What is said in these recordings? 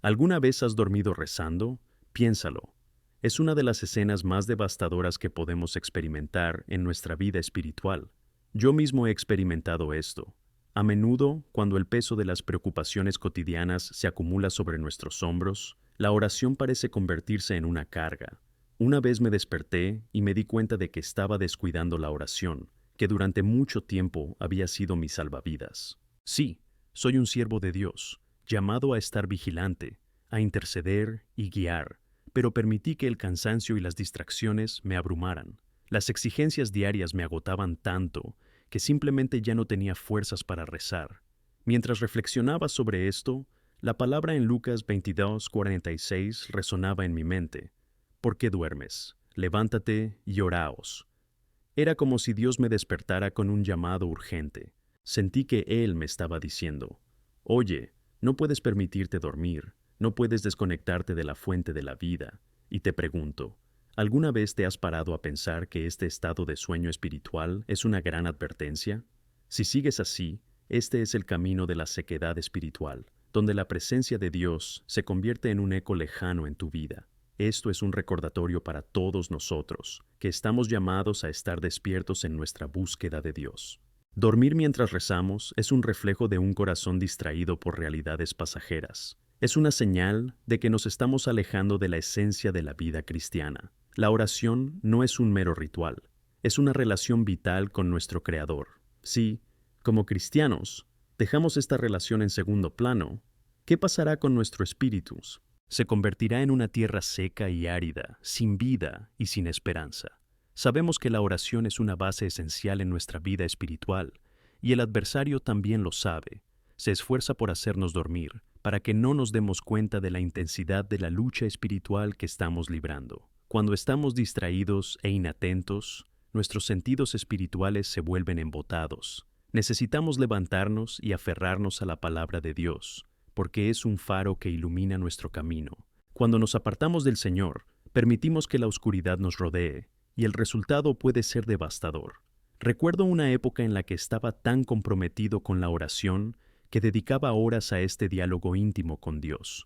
¿Alguna vez has dormido rezando? Piénsalo. Es una de las escenas más devastadoras que podemos experimentar en nuestra vida espiritual. Yo mismo he experimentado esto. A menudo, cuando el peso de las preocupaciones cotidianas se acumula sobre nuestros hombros, la oración parece convertirse en una carga. Una vez me desperté y me di cuenta de que estaba descuidando la oración, que durante mucho tiempo había sido mi salvavidas. Sí, soy un siervo de Dios, llamado a estar vigilante, a interceder y guiar, pero permití que el cansancio y las distracciones me abrumaran. Las exigencias diarias me agotaban tanto que simplemente ya no tenía fuerzas para rezar. Mientras reflexionaba sobre esto, la palabra en Lucas 22:46 resonaba en mi mente. ¿Por qué duermes? Levántate y oraos. Era como si Dios me despertara con un llamado urgente. Sentí que Él me estaba diciendo, oye, no puedes permitirte dormir, no puedes desconectarte de la fuente de la vida. Y te pregunto, ¿alguna vez te has parado a pensar que este estado de sueño espiritual es una gran advertencia? Si sigues así, este es el camino de la sequedad espiritual, donde la presencia de Dios se convierte en un eco lejano en tu vida. Esto es un recordatorio para todos nosotros, que estamos llamados a estar despiertos en nuestra búsqueda de Dios. Dormir mientras rezamos es un reflejo de un corazón distraído por realidades pasajeras. Es una señal de que nos estamos alejando de la esencia de la vida cristiana. La oración no es un mero ritual, es una relación vital con nuestro Creador. Si, como cristianos, dejamos esta relación en segundo plano, ¿qué pasará con nuestro espíritu? Se convertirá en una tierra seca y árida, sin vida y sin esperanza. Sabemos que la oración es una base esencial en nuestra vida espiritual, y el adversario también lo sabe. Se esfuerza por hacernos dormir, para que no nos demos cuenta de la intensidad de la lucha espiritual que estamos librando. Cuando estamos distraídos e inatentos, nuestros sentidos espirituales se vuelven embotados. Necesitamos levantarnos y aferrarnos a la palabra de Dios, porque es un faro que ilumina nuestro camino. Cuando nos apartamos del Señor, permitimos que la oscuridad nos rodee, y el resultado puede ser devastador. Recuerdo una época en la que estaba tan comprometido con la oración que dedicaba horas a este diálogo íntimo con Dios.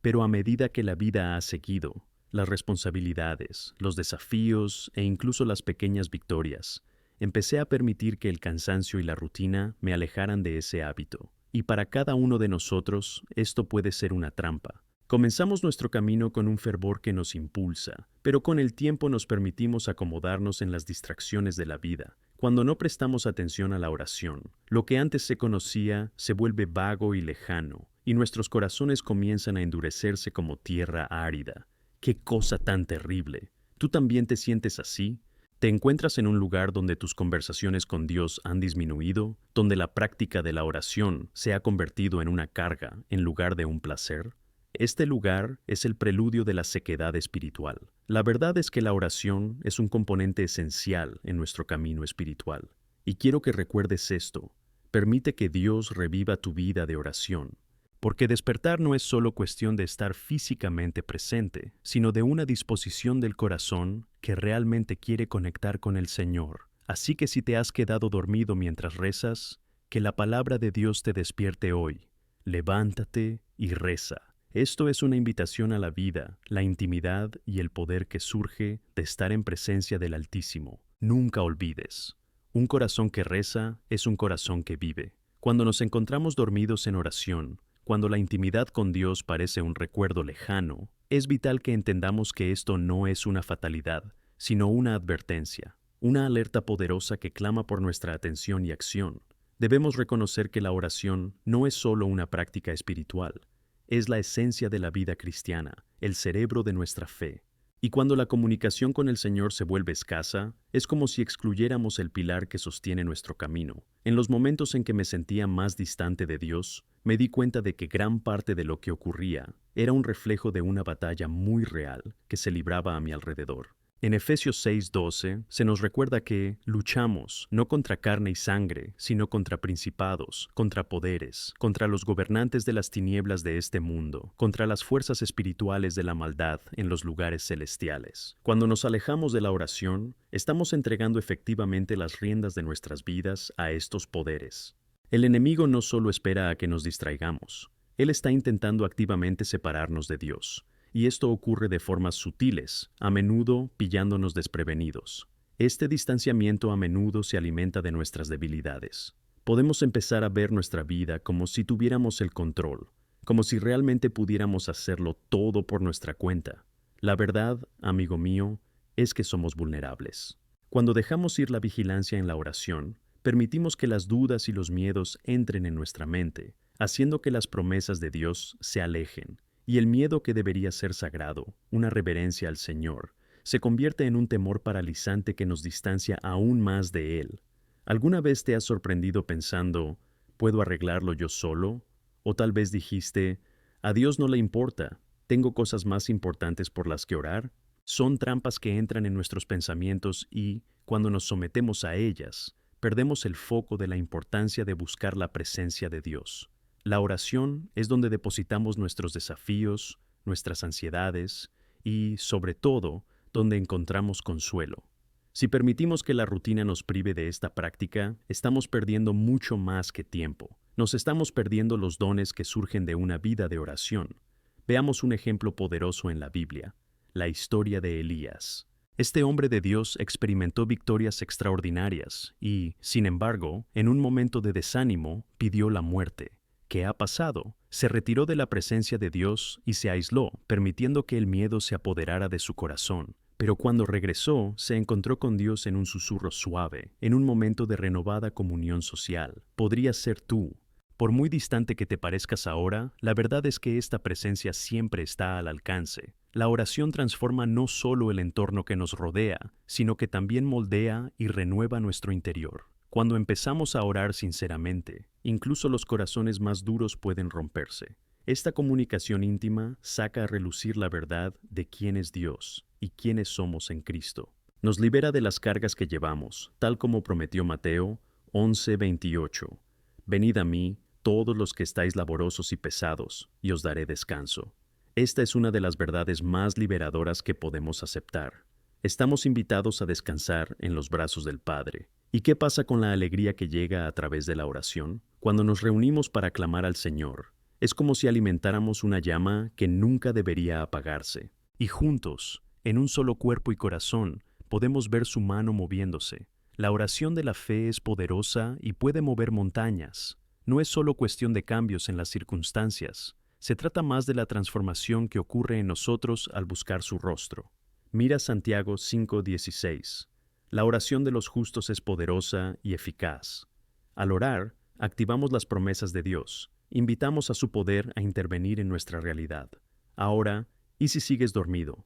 Pero a medida que la vida ha seguido, las responsabilidades, los desafíos e incluso las pequeñas victorias, empecé a permitir que el cansancio y la rutina me alejaran de ese hábito. Y para cada uno de nosotros, esto puede ser una trampa. Comenzamos nuestro camino con un fervor que nos impulsa, pero con el tiempo nos permitimos acomodarnos en las distracciones de la vida. Cuando no prestamos atención a la oración, lo que antes se conocía se vuelve vago y lejano, y nuestros corazones comienzan a endurecerse como tierra árida. ¡Qué cosa tan terrible! ¿Tú también te sientes así? ¿Te encuentras en un lugar donde tus conversaciones con Dios han disminuido, donde la práctica de la oración se ha convertido en una carga en lugar de un placer? Este lugar es el preludio de la sequedad espiritual. La verdad es que la oración es un componente esencial en nuestro camino espiritual. Y quiero que recuerdes esto. Permite que Dios reviva tu vida de oración. Porque despertar no es solo cuestión de estar físicamente presente, sino de una disposición del corazón que realmente quiere conectar con el Señor. Así que si te has quedado dormido mientras rezas, que la palabra de Dios te despierte hoy. Levántate y reza. Esto es una invitación a la vida, la intimidad y el poder que surge de estar en presencia del Altísimo. Nunca olvides, un corazón que reza es un corazón que vive. Cuando nos encontramos dormidos en oración, cuando la intimidad con Dios parece un recuerdo lejano, es vital que entendamos que esto no es una fatalidad, sino una advertencia, una alerta poderosa que clama por nuestra atención y acción. Debemos reconocer que la oración no es solo una práctica espiritual, es la esencia de la vida cristiana, el cerebro de nuestra fe. Y cuando la comunicación con el Señor se vuelve escasa, es como si excluyéramos el pilar que sostiene nuestro camino. En los momentos en que me sentía más distante de Dios, me di cuenta de que gran parte de lo que ocurría era un reflejo de una batalla muy real que se libraba a mi alrededor. En Efesios 6:12 se nos recuerda que luchamos no contra carne y sangre, sino contra principados, contra poderes, contra los gobernantes de las tinieblas de este mundo, contra las fuerzas espirituales de la maldad en los lugares celestiales. Cuando nos alejamos de la oración, estamos entregando efectivamente las riendas de nuestras vidas a estos poderes. El enemigo no solo espera a que nos distraigamos, Él está intentando activamente separarnos de Dios, y esto ocurre de formas sutiles, a menudo pillándonos desprevenidos. Este distanciamiento a menudo se alimenta de nuestras debilidades. Podemos empezar a ver nuestra vida como si tuviéramos el control, como si realmente pudiéramos hacerlo todo por nuestra cuenta. La verdad, amigo mío, es que somos vulnerables. Cuando dejamos ir la vigilancia en la oración, permitimos que las dudas y los miedos entren en nuestra mente, haciendo que las promesas de Dios se alejen, y el miedo que debería ser sagrado, una reverencia al Señor, se convierte en un temor paralizante que nos distancia aún más de Él. ¿Alguna vez te has sorprendido pensando, ¿puedo arreglarlo yo solo? O tal vez dijiste, a Dios no le importa, tengo cosas más importantes por las que orar. Son trampas que entran en nuestros pensamientos y, cuando nos sometemos a ellas, perdemos el foco de la importancia de buscar la presencia de Dios. La oración es donde depositamos nuestros desafíos, nuestras ansiedades y, sobre todo, donde encontramos consuelo. Si permitimos que la rutina nos prive de esta práctica, estamos perdiendo mucho más que tiempo. Nos estamos perdiendo los dones que surgen de una vida de oración. Veamos un ejemplo poderoso en la Biblia, la historia de Elías. Este hombre de Dios experimentó victorias extraordinarias y, sin embargo, en un momento de desánimo, pidió la muerte. ¿Qué ha pasado? Se retiró de la presencia de Dios y se aisló, permitiendo que el miedo se apoderara de su corazón. Pero cuando regresó, se encontró con Dios en un susurro suave, en un momento de renovada comunión social. Podrías ser tú. Por muy distante que te parezcas ahora, la verdad es que esta presencia siempre está al alcance. La oración transforma no solo el entorno que nos rodea, sino que también moldea y renueva nuestro interior. Cuando empezamos a orar sinceramente, incluso los corazones más duros pueden romperse. Esta comunicación íntima saca a relucir la verdad de quién es Dios y quiénes somos en Cristo. Nos libera de las cargas que llevamos, tal como prometió Mateo 11:28. Venid a mí, todos los que estáis laborosos y pesados, y os daré descanso. Esta es una de las verdades más liberadoras que podemos aceptar. Estamos invitados a descansar en los brazos del Padre. ¿Y qué pasa con la alegría que llega a través de la oración? Cuando nos reunimos para clamar al Señor, es como si alimentáramos una llama que nunca debería apagarse. Y juntos, en un solo cuerpo y corazón, podemos ver su mano moviéndose. La oración de la fe es poderosa y puede mover montañas. No es solo cuestión de cambios en las circunstancias. Se trata más de la transformación que ocurre en nosotros al buscar su rostro. Mira Santiago 5:16. La oración de los justos es poderosa y eficaz. Al orar, activamos las promesas de Dios. Invitamos a su poder a intervenir en nuestra realidad. Ahora, ¿y si sigues dormido?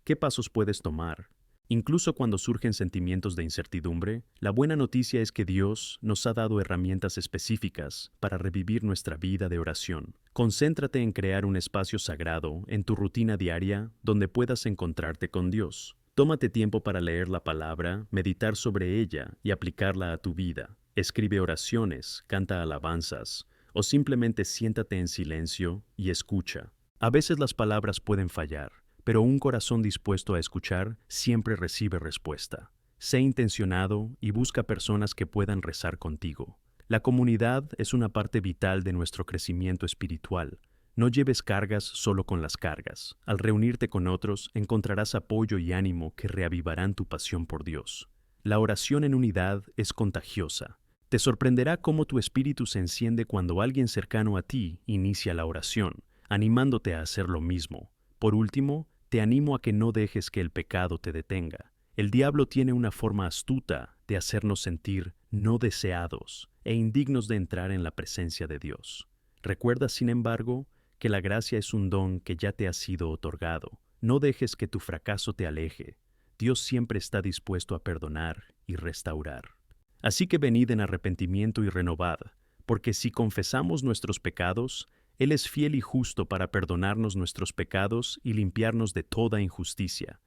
¿Qué pasos puedes tomar? Incluso cuando surgen sentimientos de incertidumbre, la buena noticia es que Dios nos ha dado herramientas específicas para revivir nuestra vida de oración. Concéntrate en crear un espacio sagrado en tu rutina diaria donde puedas encontrarte con Dios. Tómate tiempo para leer la palabra, meditar sobre ella y aplicarla a tu vida. Escribe oraciones, canta alabanzas, o simplemente siéntate en silencio y escucha. A veces las palabras pueden fallar, pero un corazón dispuesto a escuchar siempre recibe respuesta. Sé intencionado y busca personas que puedan rezar contigo. La comunidad es una parte vital de nuestro crecimiento espiritual. No lleves cargas solo con las cargas. Al reunirte con otros, encontrarás apoyo y ánimo que reavivarán tu pasión por Dios. La oración en unidad es contagiosa. Te sorprenderá cómo tu espíritu se enciende cuando alguien cercano a ti inicia la oración, animándote a hacer lo mismo. Por último, te animo a que no dejes que el pecado te detenga. El diablo tiene una forma astuta de hacernos sentir no deseados e indignos de entrar en la presencia de Dios. Recuerda, sin embargo, que la gracia es un don que ya te ha sido otorgado. No dejes que tu fracaso te aleje. Dios siempre está dispuesto a perdonar y restaurar. Así que venid en arrepentimiento y renovad, porque si confesamos nuestros pecados, Él es fiel y justo para perdonarnos nuestros pecados y limpiarnos de toda injusticia.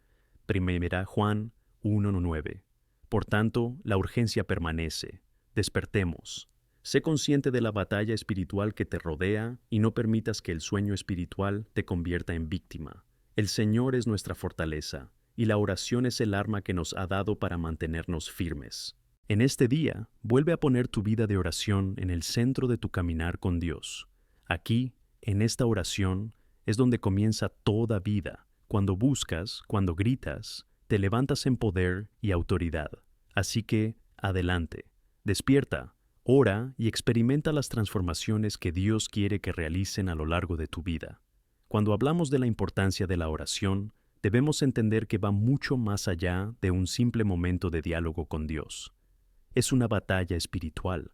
Primera Juan 1:9. Por tanto, la urgencia permanece. Despertemos. Sé consciente de la batalla espiritual que te rodea y no permitas que el sueño espiritual te convierta en víctima. El Señor es nuestra fortaleza, y la oración es el arma que nos ha dado para mantenernos firmes. En este día, vuelve a poner tu vida de oración en el centro de tu caminar con Dios. Aquí, En esta oración es donde comienza toda vida. Cuando buscas, cuando gritas, te levantas en poder y autoridad. Así que, adelante, despierta, ora y experimenta las transformaciones que Dios quiere que realicen a lo largo de tu vida. Cuando hablamos de la importancia de la oración, debemos entender que va mucho más allá de un simple momento de diálogo con Dios. Es una batalla espiritual.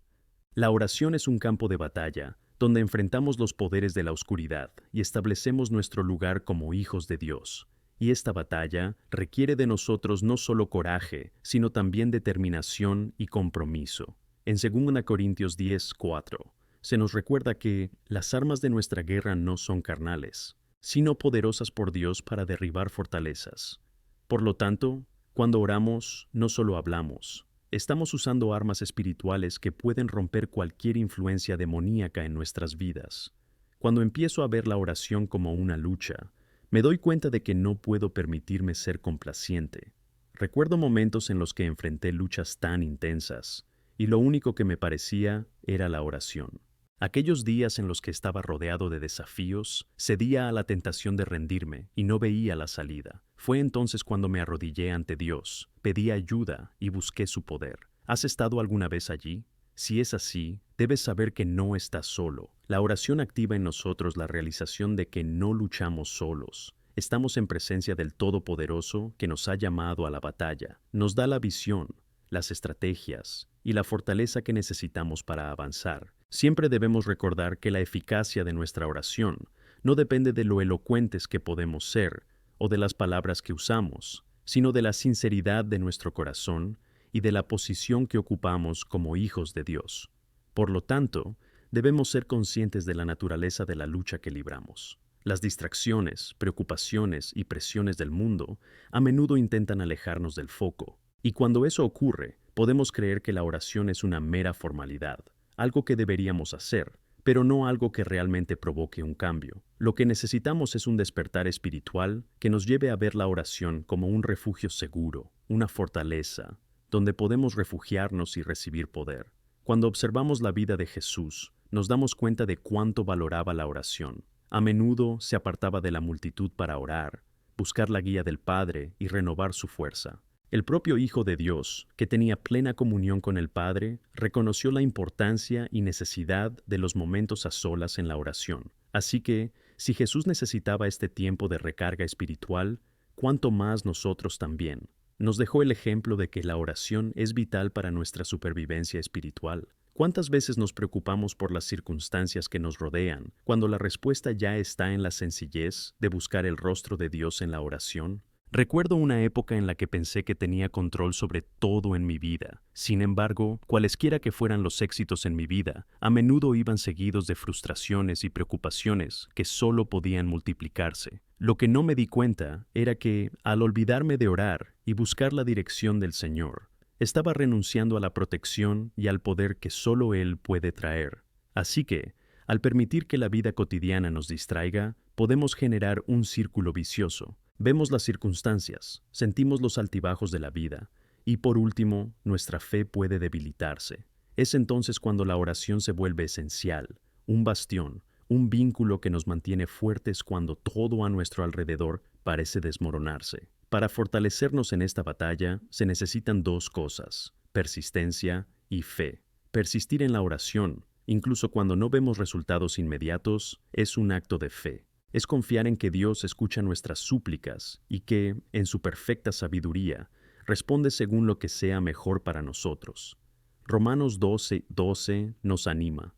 La oración es un campo de batalla donde enfrentamos los poderes de la oscuridad y establecemos nuestro lugar como hijos de Dios. Y esta batalla requiere de nosotros no solo coraje, sino también determinación y compromiso. En 2 Corintios 10:4, se nos recuerda que las armas de nuestra guerra no son carnales, sino poderosas por Dios para derribar fortalezas. Por lo tanto, cuando oramos, no solo hablamos. Estamos usando armas espirituales que pueden romper cualquier influencia demoníaca en nuestras vidas. Cuando empiezo a ver la oración como una lucha, me doy cuenta de que no puedo permitirme ser complaciente. Recuerdo momentos en los que enfrenté luchas tan intensas, y lo único que me parecía era la oración. Aquellos días en los que estaba rodeado de desafíos, cedía a la tentación de rendirme y no veía la salida. Fue entonces cuando me arrodillé ante Dios, pedí ayuda y busqué su poder. ¿Has estado alguna vez allí? Si es así, debes saber que no estás solo. La oración activa en nosotros la realización de que no luchamos solos. Estamos en presencia del Todopoderoso que nos ha llamado a la batalla. Nos da la visión, las estrategias y la fortaleza que necesitamos para avanzar. Siempre debemos recordar que la eficacia de nuestra oración no depende de lo elocuentes que podemos ser o de las palabras que usamos, sino de la sinceridad de nuestro corazón y de la posición que ocupamos como hijos de Dios. Por lo tanto, debemos ser conscientes de la naturaleza de la lucha que libramos. Las distracciones, preocupaciones y presiones del mundo a menudo intentan alejarnos del foco, y cuando eso ocurre, podemos creer que la oración es una mera formalidad, algo que deberíamos hacer, pero no algo que realmente provoque un cambio. Lo que necesitamos es un despertar espiritual que nos lleve a ver la oración como un refugio seguro, una fortaleza, donde podemos refugiarnos y recibir poder. Cuando observamos la vida de Jesús, nos damos cuenta de cuánto valoraba la oración. A menudo se apartaba de la multitud para orar, buscar la guía del Padre y renovar su fuerza. El propio Hijo de Dios, que tenía plena comunión con el Padre, reconoció la importancia y necesidad de los momentos a solas en la oración. Así que, si Jesús necesitaba este tiempo de recarga espiritual, ¿cuánto más nosotros también? Nos dejó el ejemplo de que la oración es vital para nuestra supervivencia espiritual. ¿Cuántas veces nos preocupamos por las circunstancias que nos rodean, cuando la respuesta ya está en la sencillez de buscar el rostro de Dios en la oración? Recuerdo una época en la que pensé que tenía control sobre todo en mi vida. Sin embargo, cualesquiera que fueran los éxitos en mi vida, a menudo iban seguidos de frustraciones y preocupaciones que solo podían multiplicarse. Lo que no me di cuenta era que, al olvidarme de orar y buscar la dirección del Señor, estaba renunciando a la protección y al poder que solo Él puede traer. Así que, al permitir que la vida cotidiana nos distraiga, podemos generar un círculo vicioso. Vemos las circunstancias, sentimos los altibajos de la vida y, por último, nuestra fe puede debilitarse. Es entonces cuando la oración se vuelve esencial, un bastión, un vínculo que nos mantiene fuertes cuando todo a nuestro alrededor parece desmoronarse. Para fortalecernos en esta batalla se necesitan dos cosas: persistencia y fe. Persistir en la oración, incluso cuando no vemos resultados inmediatos, es un acto de fe. Es confiar en que Dios escucha nuestras súplicas y que, en su perfecta sabiduría, responde según lo que sea mejor para nosotros. Romanos 12:12 nos anima: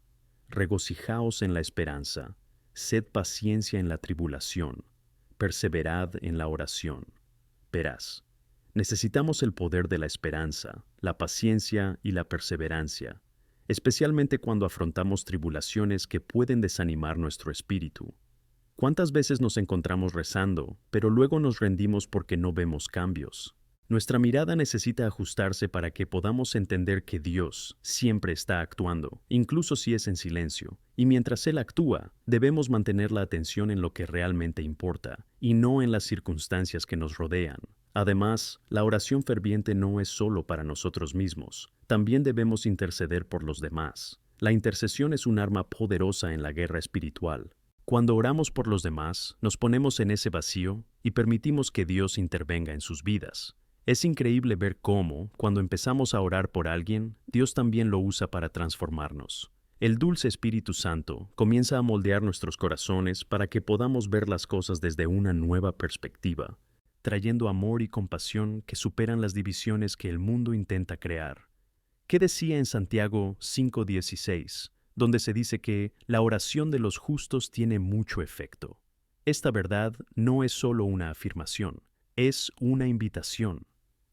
regocijaos en la esperanza, sed paciencia en la tribulación, perseverad en la oración. Verás, necesitamos el poder de la esperanza, la paciencia y la perseverancia, especialmente cuando afrontamos tribulaciones que pueden desanimar nuestro espíritu. ¿Cuántas veces nos encontramos rezando, pero luego nos rendimos porque no vemos cambios? Nuestra mirada necesita ajustarse para que podamos entender que Dios siempre está actuando, incluso si es en silencio. Y mientras Él actúa, debemos mantener la atención en lo que realmente importa, y no en las circunstancias que nos rodean. Además, la oración ferviente no es solo para nosotros mismos, también debemos interceder por los demás. La intercesión es un arma poderosa en la guerra espiritual. Cuando oramos por los demás, nos ponemos en ese vacío y permitimos que Dios intervenga en sus vidas. Es increíble ver cómo, cuando empezamos a orar por alguien, Dios también lo usa para transformarnos. El dulce Espíritu Santo comienza a moldear nuestros corazones para que podamos ver las cosas desde una nueva perspectiva, trayendo amor y compasión que superan las divisiones que el mundo intenta crear. ¿Qué decía en Santiago 5:16, donde se dice que la oración de los justos tiene mucho efecto? Esta verdad no es solo una afirmación, es una invitación.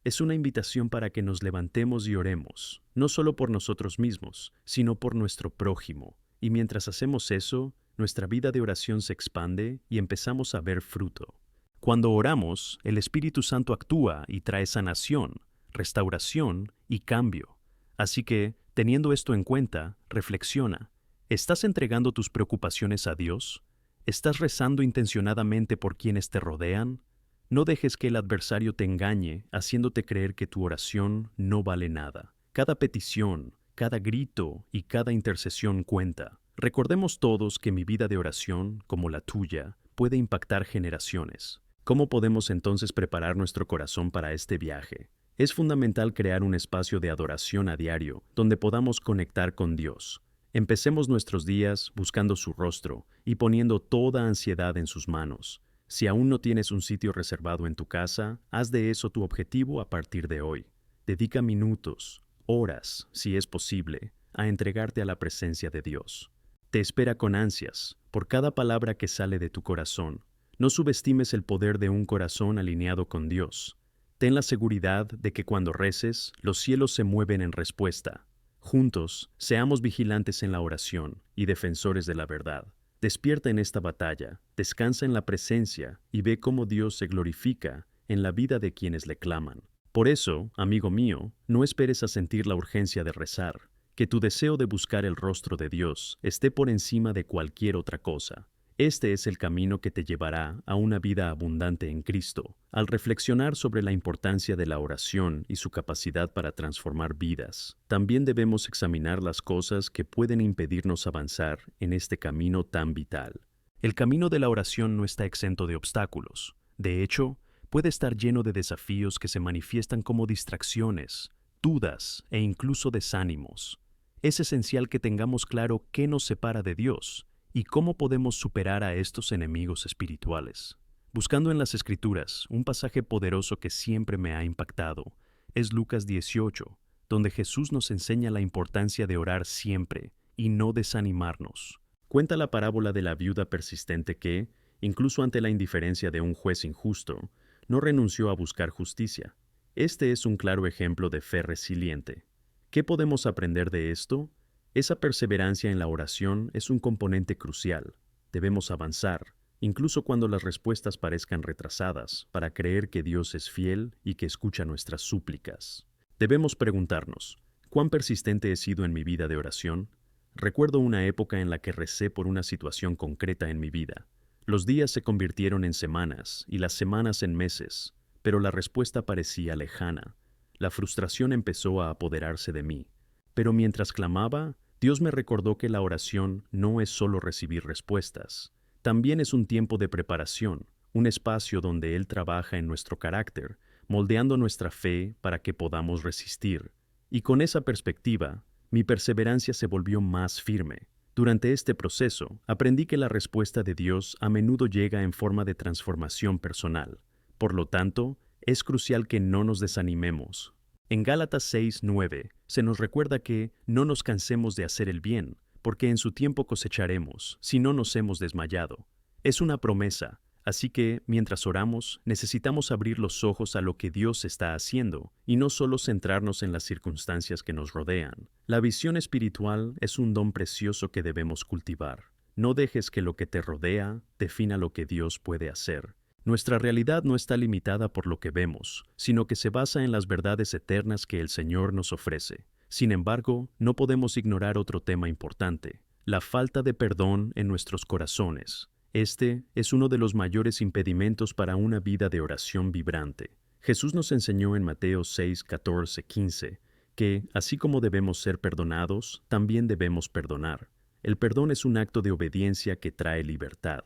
Es una invitación para que nos levantemos y oremos, no solo por nosotros mismos, sino por nuestro prójimo. Y mientras hacemos eso, nuestra vida de oración se expande y empezamos a ver fruto. Cuando oramos, el Espíritu Santo actúa y trae sanación, restauración y cambio. Así que, teniendo esto en cuenta, reflexiona. ¿Estás entregando tus preocupaciones a Dios? ¿Estás rezando intencionadamente por quienes te rodean? No dejes que el adversario te engañe, haciéndote creer que tu oración no vale nada. Cada petición, cada grito y cada intercesión cuenta. Recordemos todos que mi vida de oración, como la tuya, puede impactar generaciones. ¿Cómo podemos entonces preparar nuestro corazón para este viaje? Es fundamental crear un espacio de adoración a diario, donde podamos conectar con Dios. Empecemos nuestros días buscando su rostro y poniendo toda ansiedad en sus manos. Si aún no tienes un sitio reservado en tu casa, haz de eso tu objetivo a partir de hoy. Dedica minutos, horas, si es posible, a entregarte a la presencia de Dios. Te espera con ansias, por cada palabra que sale de tu corazón. No subestimes el poder de un corazón alineado con Dios. Ten la seguridad de que cuando reces, los cielos se mueven en respuesta. Juntos, seamos vigilantes en la oración y defensores de la verdad. Despierta en esta batalla, descansa en la presencia y ve cómo Dios se glorifica en la vida de quienes le claman. Por eso, amigo mío, no esperes a sentir la urgencia de rezar. Que tu deseo de buscar el rostro de Dios esté por encima de cualquier otra cosa. Este es el camino que te llevará a una vida abundante en Cristo. Al reflexionar sobre la importancia de la oración y su capacidad para transformar vidas, también debemos examinar las cosas que pueden impedirnos avanzar en este camino tan vital. El camino de la oración no está exento de obstáculos. De hecho, puede estar lleno de desafíos que se manifiestan como distracciones, dudas e incluso desánimos. Es esencial que tengamos claro qué nos separa de Dios y cómo podemos superar a estos enemigos espirituales. Buscando en las Escrituras, un pasaje poderoso que siempre me ha impactado es Lucas 18, donde Jesús nos enseña la importancia de orar siempre y no desanimarnos. Cuenta la parábola de la viuda persistente que, incluso ante la indiferencia de un juez injusto, no renunció a buscar justicia. Este es un claro ejemplo de fe resiliente. ¿Qué podemos aprender de esto? Esa perseverancia en la oración es un componente crucial. Debemos avanzar, incluso cuando las respuestas parezcan retrasadas, para creer que Dios es fiel y que escucha nuestras súplicas. Debemos preguntarnos, ¿cuán persistente he sido en mi vida de oración? Recuerdo una época en la que recé por una situación concreta en mi vida. Los días se convirtieron en semanas y las semanas en meses, pero la respuesta parecía lejana. La frustración empezó a apoderarse de mí. Pero mientras clamaba, Dios me recordó que la oración no es solo recibir respuestas. También es un tiempo de preparación, un espacio donde Él trabaja en nuestro carácter, moldeando nuestra fe para que podamos resistir. Y con esa perspectiva, mi perseverancia se volvió más firme. Durante este proceso, aprendí que la respuesta de Dios a menudo llega en forma de transformación personal. Por lo tanto, es crucial que no nos desanimemos. En Gálatas 6:9 se nos recuerda que no nos cansemos de hacer el bien, porque en su tiempo cosecharemos, si no nos hemos desmayado. Es una promesa, así que, mientras oramos, necesitamos abrir los ojos a lo que Dios está haciendo, y no solo centrarnos en las circunstancias que nos rodean. La visión espiritual es un don precioso que debemos cultivar. No dejes que lo que te rodea defina lo que Dios puede hacer. Nuestra realidad no está limitada por lo que vemos, sino que se basa en las verdades eternas que el Señor nos ofrece. Sin embargo, no podemos ignorar otro tema importante: la falta de perdón en nuestros corazones. Este es uno de los mayores impedimentos para una vida de oración vibrante. Jesús nos enseñó en Mateo 6, 14, 15, que, así como debemos ser perdonados, también debemos perdonar. El perdón es un acto de obediencia que trae libertad.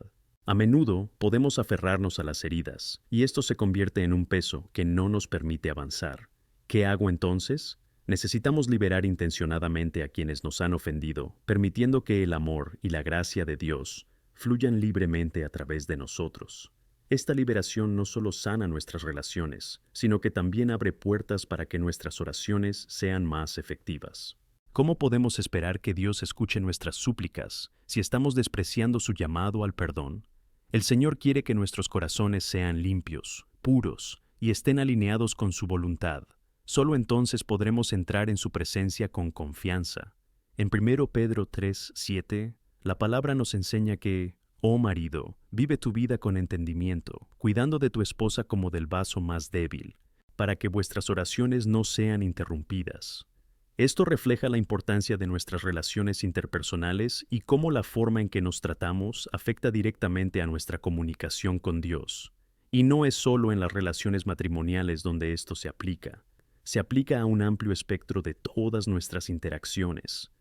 A menudo podemos aferrarnos a las heridas, y esto se convierte en un peso que no nos permite avanzar. ¿Qué hago entonces? Necesitamos liberar intencionadamente a quienes nos han ofendido, permitiendo que el amor y la gracia de Dios fluyan libremente a través de nosotros. Esta liberación no solo sana nuestras relaciones, sino que también abre puertas para que nuestras oraciones sean más efectivas. ¿Cómo podemos esperar que Dios escuche nuestras súplicas si estamos despreciando su llamado al perdón? El Señor quiere que nuestros corazones sean limpios, puros y estén alineados con su voluntad. Solo entonces podremos entrar en su presencia con confianza. En 1 Pedro 3:7, la palabra nos enseña que, oh marido, vive tu vida con entendimiento, cuidando de tu esposa como del vaso más débil, para que vuestras oraciones no sean interrumpidas. Esto refleja la importancia de nuestras relaciones interpersonales y cómo la forma en que nos tratamos afecta directamente a nuestra comunicación con Dios. Y no es solo en las relaciones matrimoniales donde esto se aplica a un amplio espectro de todas nuestras interacciones.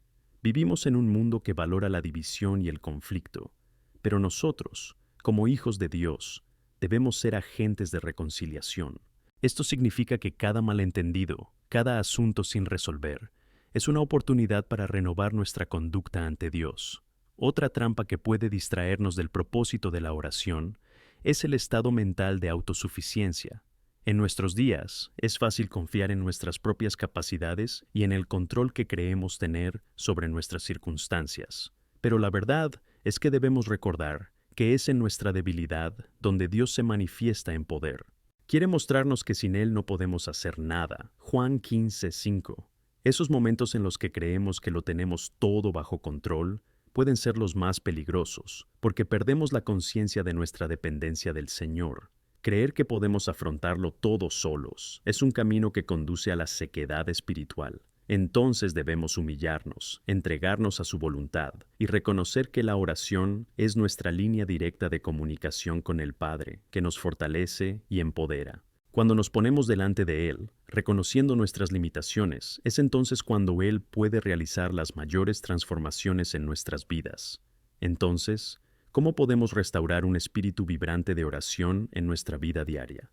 Vivimos en un mundo que valora la división y el conflicto, pero nosotros, como hijos de Dios, debemos ser agentes de reconciliación. Esto significa que cada malentendido, cada asunto sin resolver, es una oportunidad para renovar nuestra conducta ante Dios. Otra trampa que puede distraernos del propósito de la oración es el estado mental de autosuficiencia. En nuestros días, es fácil confiar en nuestras propias capacidades y en el control que creemos tener sobre nuestras circunstancias. Pero la verdad es que debemos recordar que es en nuestra debilidad donde Dios se manifiesta en poder. Quiere mostrarnos que sin Él no podemos hacer nada. Juan 15:5. Esos momentos en los que creemos que lo tenemos todo bajo control pueden ser los más peligrosos, porque perdemos la conciencia de nuestra dependencia del Señor. Creer que podemos afrontarlo todo solos es un camino que conduce a la sequedad espiritual. Entonces debemos humillarnos, entregarnos a su voluntad y reconocer que la oración es nuestra línea directa de comunicación con el Padre, que nos fortalece y empodera. Cuando nos ponemos delante de Él, reconociendo nuestras limitaciones, es entonces cuando Él puede realizar las mayores transformaciones en nuestras vidas. Entonces, ¿cómo podemos restaurar un espíritu vibrante de oración en nuestra vida diaria?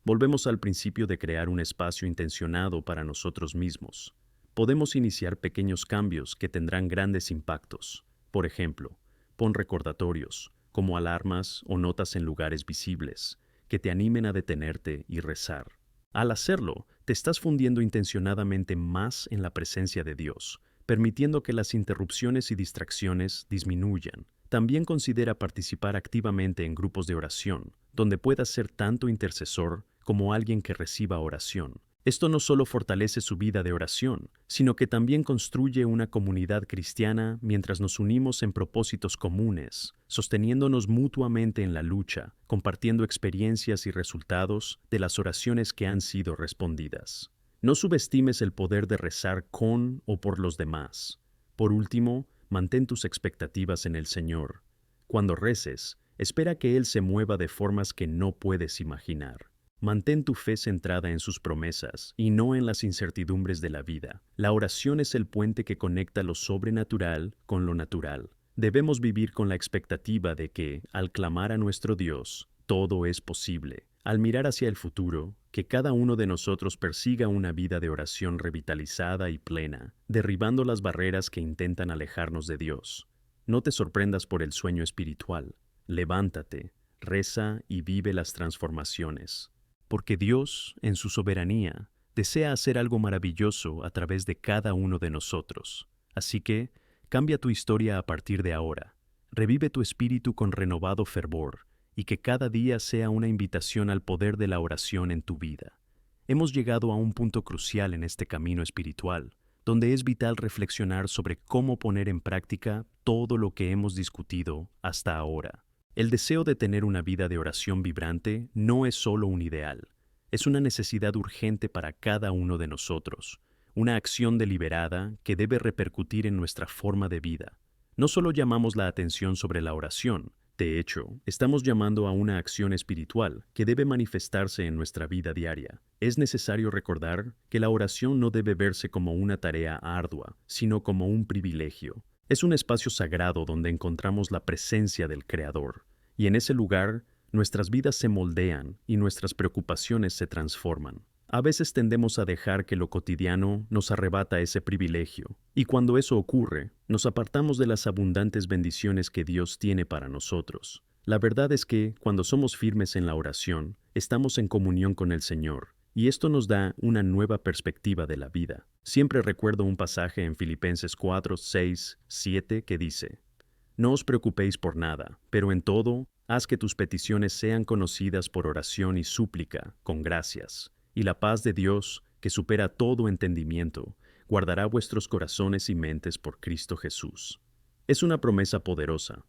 Volvemos al principio de crear un espacio intencionado para nosotros mismos. Podemos iniciar pequeños cambios que tendrán grandes impactos. Por ejemplo, pon recordatorios, como alarmas o notas en lugares visibles, que te animen a detenerte y rezar. Al hacerlo, te estás fundiendo intencionadamente más en la presencia de Dios, permitiendo que las interrupciones y distracciones disminuyan. También considera participar activamente en grupos de oración, donde puedas ser tanto intercesor como alguien que reciba oración. Esto no solo fortalece su vida de oración, sino que también construye una comunidad cristiana mientras nos unimos en propósitos comunes, sosteniéndonos mutuamente en la lucha, compartiendo experiencias y resultados de las oraciones que han sido respondidas. No subestimes el poder de rezar con o por los demás. Por último, mantén tus expectativas en el Señor. Cuando reces, espera que Él se mueva de formas que no puedes imaginar. Mantén tu fe centrada en sus promesas y no en las incertidumbres de la vida. La oración es el puente que conecta lo sobrenatural con lo natural. Debemos vivir con la expectativa de que, al clamar a nuestro Dios, todo es posible. Al mirar hacia el futuro, que cada uno de nosotros persiga una vida de oración revitalizada y plena, derribando las barreras que intentan alejarnos de Dios. No te sorprendas por el sueño espiritual. Levántate, reza y vive las transformaciones. Porque Dios, en su soberanía, desea hacer algo maravilloso a través de cada uno de nosotros. Así que, cambia tu historia a partir de ahora. Revive tu espíritu con renovado fervor y que cada día sea una invitación al poder de la oración en tu vida. Hemos llegado a un punto crucial en este camino espiritual, donde es vital reflexionar sobre cómo poner en práctica todo lo que hemos discutido hasta ahora. El deseo de tener una vida de oración vibrante no es solo un ideal, es una necesidad urgente para cada uno de nosotros, una acción deliberada que debe repercutir en nuestra forma de vida. No solo llamamos la atención sobre la oración, de hecho, estamos llamando a una acción espiritual que debe manifestarse en nuestra vida diaria. Es necesario recordar que la oración no debe verse como una tarea ardua, sino como un privilegio. Es un espacio sagrado donde encontramos la presencia del Creador, y en ese lugar nuestras vidas se moldean y nuestras preocupaciones se transforman. A veces tendemos a dejar que lo cotidiano nos arrebata ese privilegio, y cuando eso ocurre, nos apartamos de las abundantes bendiciones que Dios tiene para nosotros. La verdad es que, cuando somos firmes en la oración, estamos en comunión con el Señor, y esto nos da una nueva perspectiva de la vida. Siempre recuerdo un pasaje en Filipenses 4, 6, 7 que dice: No os preocupéis por nada, pero en todo, haz que tus peticiones sean conocidas por oración y súplica, con gracias. Y la paz de Dios, que supera todo entendimiento, guardará vuestros corazones y mentes por Cristo Jesús. Es una promesa poderosa.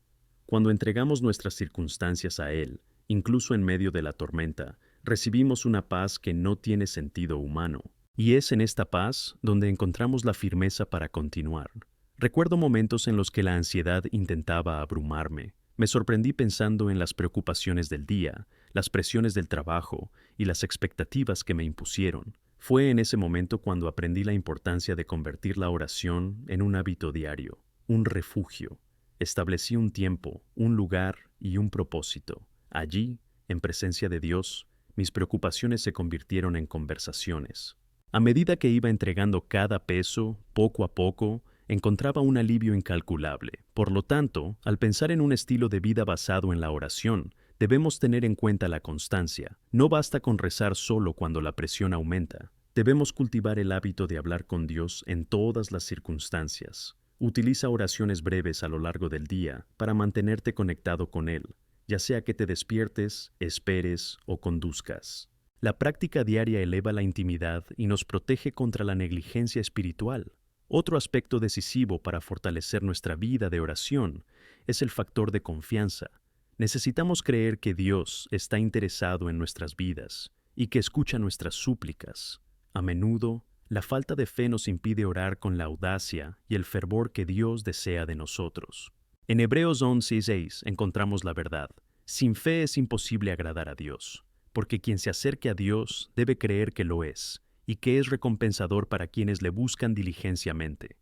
Cuando entregamos nuestras circunstancias a Él, incluso en medio de la tormenta, recibimos una paz que no tiene sentido humano. Y es en esta paz donde encontramos la firmeza para continuar. Recuerdo momentos en los que la ansiedad intentaba abrumarme. Me sorprendí pensando en las preocupaciones del día, las presiones del trabajo y las expectativas que me impusieron. Fue en ese momento cuando aprendí la importancia de convertir la oración en un hábito diario, un refugio. Establecí un tiempo, un lugar y un propósito. Allí, en presencia de Dios, mis preocupaciones se convirtieron en conversaciones. A medida que iba entregando cada peso, poco a poco, encontraba un alivio incalculable. Por lo tanto, al pensar en un estilo de vida basado en la oración, debemos tener en cuenta la constancia. No basta con rezar solo cuando la presión aumenta. Debemos cultivar el hábito de hablar con Dios en todas las circunstancias. Utiliza oraciones breves a lo largo del día para mantenerte conectado con Él, ya sea que te despiertes, esperes o conduzcas. La práctica diaria eleva la intimidad y nos protege contra la negligencia espiritual. Otro aspecto decisivo para fortalecer nuestra vida de oración es el factor de confianza. Necesitamos creer que Dios está interesado en nuestras vidas y que escucha nuestras súplicas. A menudo, la falta de fe nos impide orar con la audacia y el fervor que Dios desea de nosotros. En Hebreos 11:6 encontramos la verdad. Sin fe es imposible agradar a Dios, porque quien se acerque a Dios debe creer que lo es, y que es recompensador para quienes le buscan diligenciamente.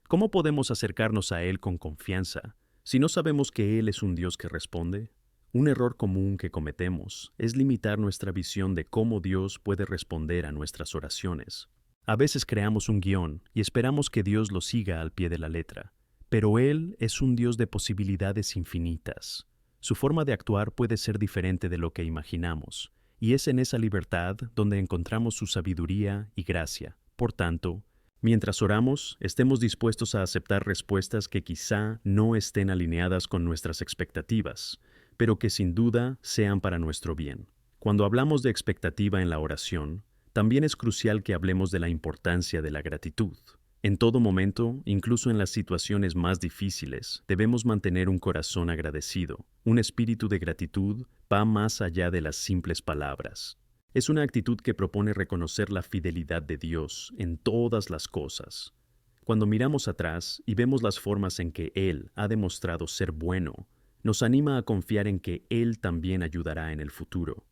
¿Cómo podemos acercarnos a Él con confianza si no sabemos que Él es un Dios que responde? Un error común que cometemos es limitar nuestra visión de cómo Dios puede responder a nuestras oraciones. A veces creamos un guión y esperamos que Dios lo siga al pie de la letra, pero Él es un Dios de posibilidades infinitas. Su forma de actuar puede ser diferente de lo que imaginamos, y es en esa libertad donde encontramos su sabiduría y gracia. Por tanto, mientras oramos, estemos dispuestos a aceptar respuestas que quizá no estén alineadas con nuestras expectativas, pero que sin duda sean para nuestro bien. Cuando hablamos de expectativa en la oración, también es crucial que hablemos de la importancia de la gratitud. En todo momento, incluso en las situaciones más difíciles, debemos mantener un corazón agradecido. Un espíritu de gratitud va más allá de las simples palabras. Es una actitud que propone reconocer la fidelidad de Dios en todas las cosas. Cuando miramos atrás y vemos las formas en que Él ha demostrado ser bueno, nos anima a confiar en que Él también ayudará en el futuro.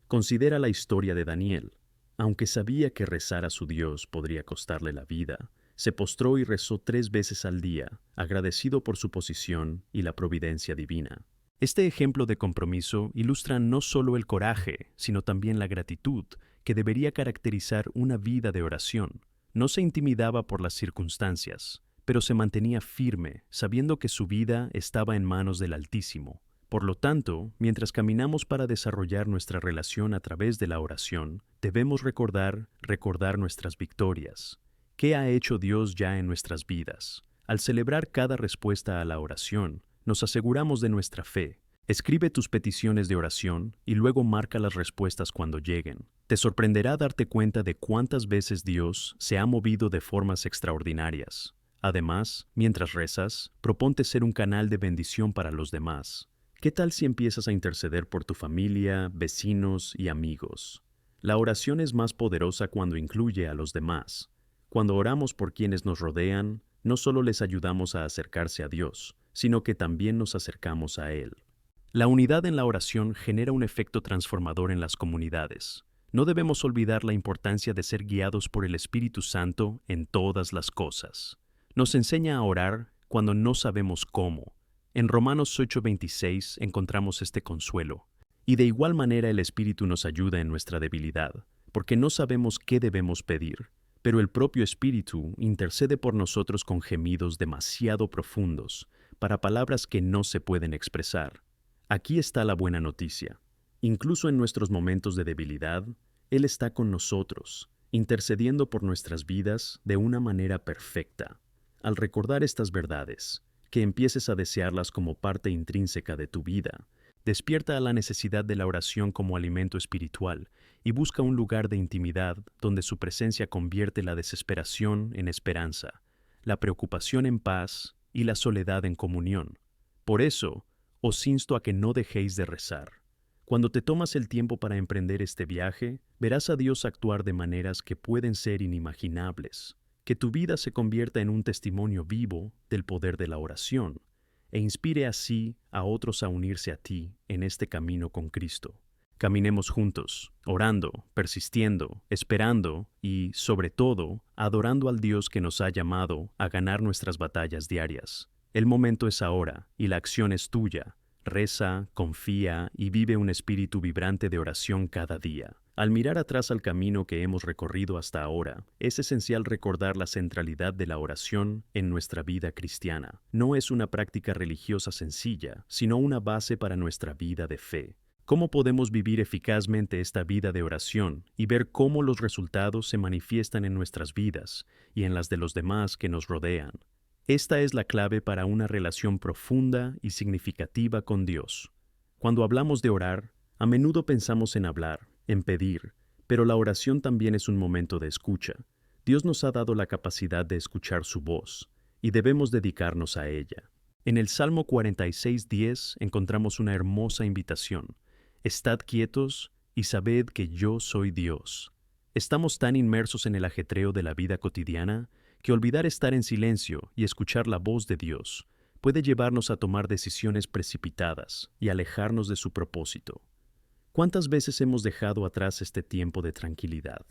Considera la historia de Daniel. Aunque sabía que rezar a su Dios podría costarle la vida, se postró y rezó 3 veces al día, agradecido por su posición y la providencia divina. Este ejemplo de compromiso ilustra no solo el coraje, sino también la gratitud que debería caracterizar una vida de oración. No se intimidaba por las circunstancias, pero se mantenía firme, sabiendo que su vida estaba en manos del Altísimo. Por lo tanto, mientras caminamos para desarrollar nuestra relación a través de la oración, debemos recordar nuestras victorias. ¿Qué ha hecho Dios ya en nuestras vidas? Al celebrar cada respuesta a la oración, nos aseguramos de nuestra fe. Escribe tus peticiones de oración y luego marca las respuestas cuando lleguen. Te sorprenderá darte cuenta de cuántas veces Dios se ha movido de formas extraordinarias. Además, mientras rezas, proponte ser un canal de bendición para los demás. ¿Qué tal si empiezas a interceder por tu familia, vecinos y amigos? La oración es más poderosa cuando incluye a los demás. Cuando oramos por quienes nos rodean, no solo les ayudamos a acercarse a Dios, sino que también nos acercamos a Él. La unidad en la oración genera un efecto transformador en las comunidades. No debemos olvidar la importancia de ser guiados por el Espíritu Santo en todas las cosas. Nos enseña a orar cuando no sabemos cómo. En Romanos 8:26 encontramos este consuelo. Y de igual manera el Espíritu nos ayuda en nuestra debilidad, porque no sabemos qué debemos pedir, pero el propio Espíritu intercede por nosotros con gemidos demasiado profundos, para palabras que no se pueden expresar. Aquí está la buena noticia. Incluso en nuestros momentos de debilidad, Él está con nosotros, intercediendo por nuestras vidas de una manera perfecta. Al recordar estas verdades, que empieces a desearlas como parte intrínseca de tu vida, despierta a la necesidad de la oración como alimento espiritual y busca un lugar de intimidad donde su presencia convierte la desesperación en esperanza, la preocupación en paz y la soledad en comunión. Por eso, os insto a que no dejéis de rezar. Cuando te tomas el tiempo para emprender este viaje, verás a Dios actuar de maneras que pueden ser inimaginables. Que tu vida se convierta en un testimonio vivo del poder de la oración e inspire así a otros a unirse a ti en este camino con Cristo. Caminemos juntos, orando, persistiendo, esperando y, sobre todo, adorando al Dios que nos ha llamado a ganar nuestras batallas diarias. El momento es ahora y la acción es tuya. Reza, confía y vive un espíritu vibrante de oración cada día. Al mirar atrás al camino que hemos recorrido hasta ahora, es esencial recordar la centralidad de la oración en nuestra vida cristiana. No es una práctica religiosa sencilla, sino una base para nuestra vida de fe. ¿Cómo podemos vivir eficazmente esta vida de oración y ver cómo los resultados se manifiestan en nuestras vidas y en las de los demás que nos rodean? Esta es la clave para una relación profunda y significativa con Dios. Cuando hablamos de orar, a menudo pensamos en hablar, en pedir, pero la oración también es un momento de escucha. Dios nos ha dado la capacidad de escuchar su voz, y debemos dedicarnos a ella. En el Salmo 46:10 encontramos una hermosa invitación. Estad quietos y sabed que yo soy Dios. Estamos tan inmersos en el ajetreo de la vida cotidiana que olvidar estar en silencio y escuchar la voz de Dios puede llevarnos a tomar decisiones precipitadas y alejarnos de su propósito. ¿Cuántas veces hemos dejado atrás este tiempo de tranquilidad?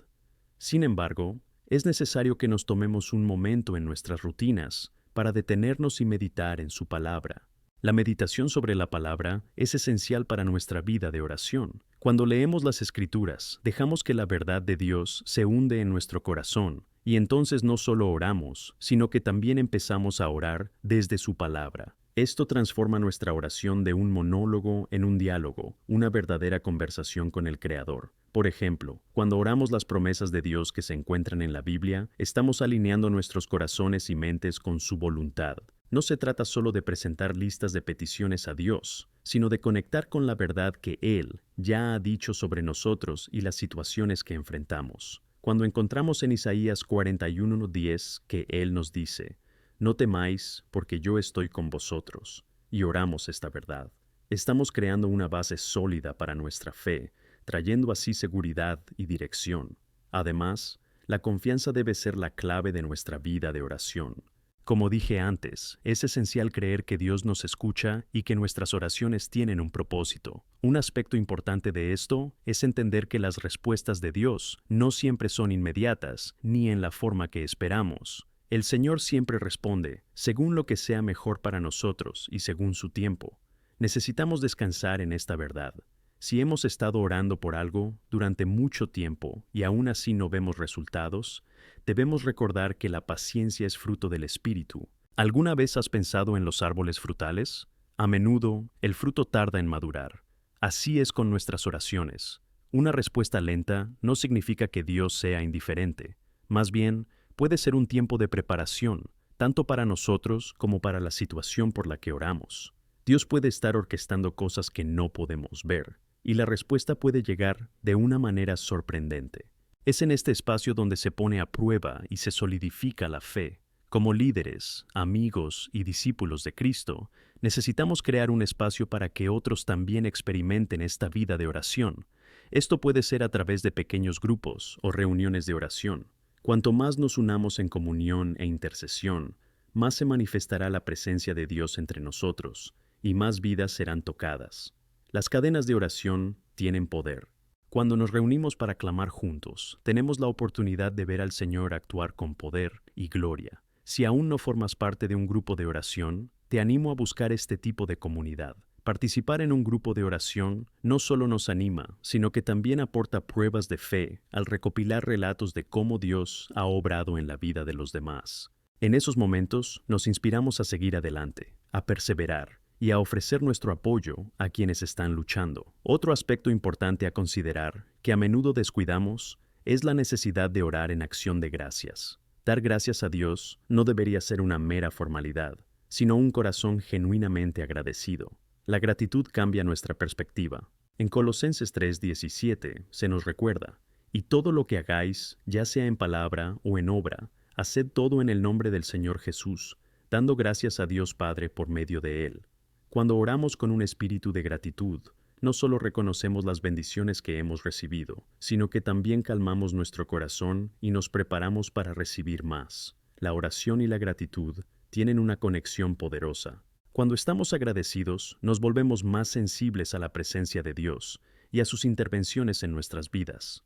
Sin embargo, es necesario que nos tomemos un momento en nuestras rutinas para detenernos y meditar en su palabra. La meditación sobre la palabra es esencial para nuestra vida de oración. Cuando leemos las Escrituras, dejamos que la verdad de Dios se hunde en nuestro corazón, y entonces no solo oramos, sino que también empezamos a orar desde su palabra. Esto transforma nuestra oración de un monólogo en un diálogo, una verdadera conversación con el Creador. Por ejemplo, cuando oramos las promesas de Dios que se encuentran en la Biblia, estamos alineando nuestros corazones y mentes con su voluntad. No se trata solo de presentar listas de peticiones a Dios, sino de conectar con la verdad que Él ya ha dicho sobre nosotros y las situaciones que enfrentamos. Cuando encontramos en Isaías 41:10 que Él nos dice, «No temáis, porque yo estoy con vosotros», y oramos esta verdad, estamos creando una base sólida para nuestra fe, trayendo así seguridad y dirección. Además, la confianza debe ser la clave de nuestra vida de oración. Como dije antes, es esencial creer que Dios nos escucha y que nuestras oraciones tienen un propósito. Un aspecto importante de esto es entender que las respuestas de Dios no siempre son inmediatas ni en la forma que esperamos. El Señor siempre responde, según lo que sea mejor para nosotros y según su tiempo. Necesitamos descansar en esta verdad. Si hemos estado orando por algo durante mucho tiempo y aún así no vemos resultados, debemos recordar que la paciencia es fruto del Espíritu. ¿Alguna vez has pensado en los árboles frutales? A menudo, el fruto tarda en madurar. Así es con nuestras oraciones. Una respuesta lenta no significa que Dios sea indiferente. Más bien, puede ser un tiempo de preparación, tanto para nosotros como para la situación por la que oramos. Dios puede estar orquestando cosas que no podemos ver, y la respuesta puede llegar de una manera sorprendente. Es en este espacio donde se pone a prueba y se solidifica la fe. Como líderes, amigos y discípulos de Cristo, necesitamos crear un espacio para que otros también experimenten esta vida de oración. Esto puede ser a través de pequeños grupos o reuniones de oración. Cuanto más nos unamos en comunión e intercesión, más se manifestará la presencia de Dios entre nosotros y más vidas serán tocadas. Las cadenas de oración tienen poder. Cuando nos reunimos para clamar juntos, tenemos la oportunidad de ver al Señor actuar con poder y gloria. Si aún no formas parte de un grupo de oración, te animo a buscar este tipo de comunidad. Participar en un grupo de oración no solo nos anima, sino que también aporta pruebas de fe al recopilar relatos de cómo Dios ha obrado en la vida de los demás. En esos momentos nos inspiramos a seguir adelante, a perseverar y a ofrecer nuestro apoyo a quienes están luchando. Otro aspecto importante a considerar, que a menudo descuidamos, es la necesidad de orar en acción de gracias. Dar gracias a Dios no debería ser una mera formalidad, sino un corazón genuinamente agradecido. La gratitud cambia nuestra perspectiva. En Colosenses 3:17 se nos recuerda, y todo lo que hagáis, ya sea en palabra o en obra, haced todo en el nombre del Señor Jesús, dando gracias a Dios Padre por medio de Él. Cuando oramos con un espíritu de gratitud, no solo reconocemos las bendiciones que hemos recibido, sino que también calmamos nuestro corazón y nos preparamos para recibir más. La oración y la gratitud tienen una conexión poderosa. Cuando estamos agradecidos, nos volvemos más sensibles a la presencia de Dios y a sus intervenciones en nuestras vidas.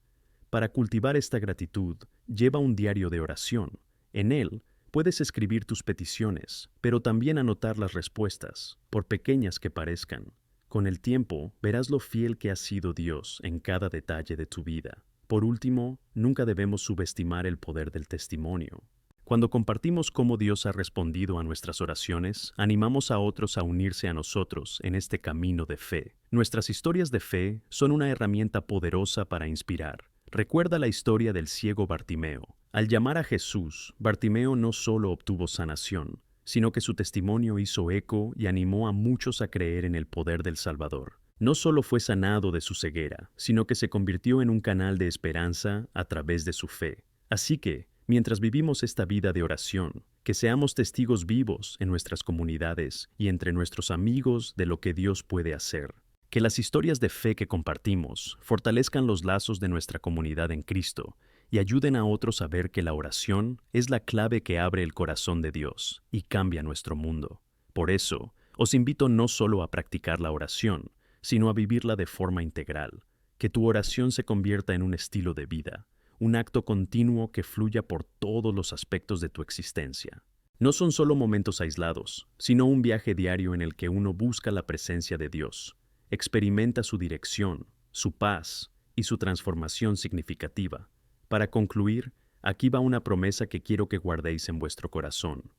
Para cultivar esta gratitud, lleva un diario de oración. En él, puedes escribir tus peticiones, pero también anotar las respuestas, por pequeñas que parezcan. Con el tiempo, verás lo fiel que ha sido Dios en cada detalle de tu vida. Por último, nunca debemos subestimar el poder del testimonio. Cuando compartimos cómo Dios ha respondido a nuestras oraciones, animamos a otros a unirse a nosotros en este camino de fe. Nuestras historias de fe son una herramienta poderosa para inspirar. Recuerda la historia del ciego Bartimeo. Al llamar a Jesús, Bartimeo no solo obtuvo sanación, sino que su testimonio hizo eco y animó a muchos a creer en el poder del Salvador. No solo fue sanado de su ceguera, sino que se convirtió en un canal de esperanza a través de su fe. Así que, mientras vivimos esta vida de oración, que seamos testigos vivos en nuestras comunidades y entre nuestros amigos de lo que Dios puede hacer. Que las historias de fe que compartimos fortalezcan los lazos de nuestra comunidad en Cristo y ayuden a otros a ver que la oración es la clave que abre el corazón de Dios y cambia nuestro mundo. Por eso, os invito no solo a practicar la oración, sino a vivirla de forma integral. Que tu oración se convierta en un estilo de vida, un acto continuo que fluya por todos los aspectos de tu existencia. No son solo momentos aislados, sino un viaje diario en el que uno busca la presencia de Dios, experimenta su dirección, su paz y su transformación significativa. Para concluir, aquí va una promesa que quiero que guardéis en vuestro corazón.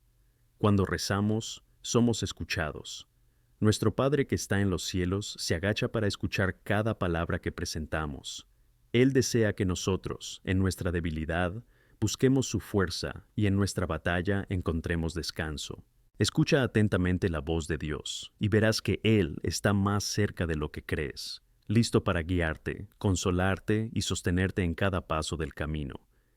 Cuando rezamos, somos escuchados. Nuestro Padre que está en los cielos se agacha para escuchar cada palabra que presentamos. Él desea que nosotros, en nuestra debilidad, busquemos su fuerza y en nuestra batalla encontremos descanso. Escucha atentamente la voz de Dios y verás que Él está más cerca de lo que crees, listo para guiarte, consolarte y sostenerte en cada paso del camino.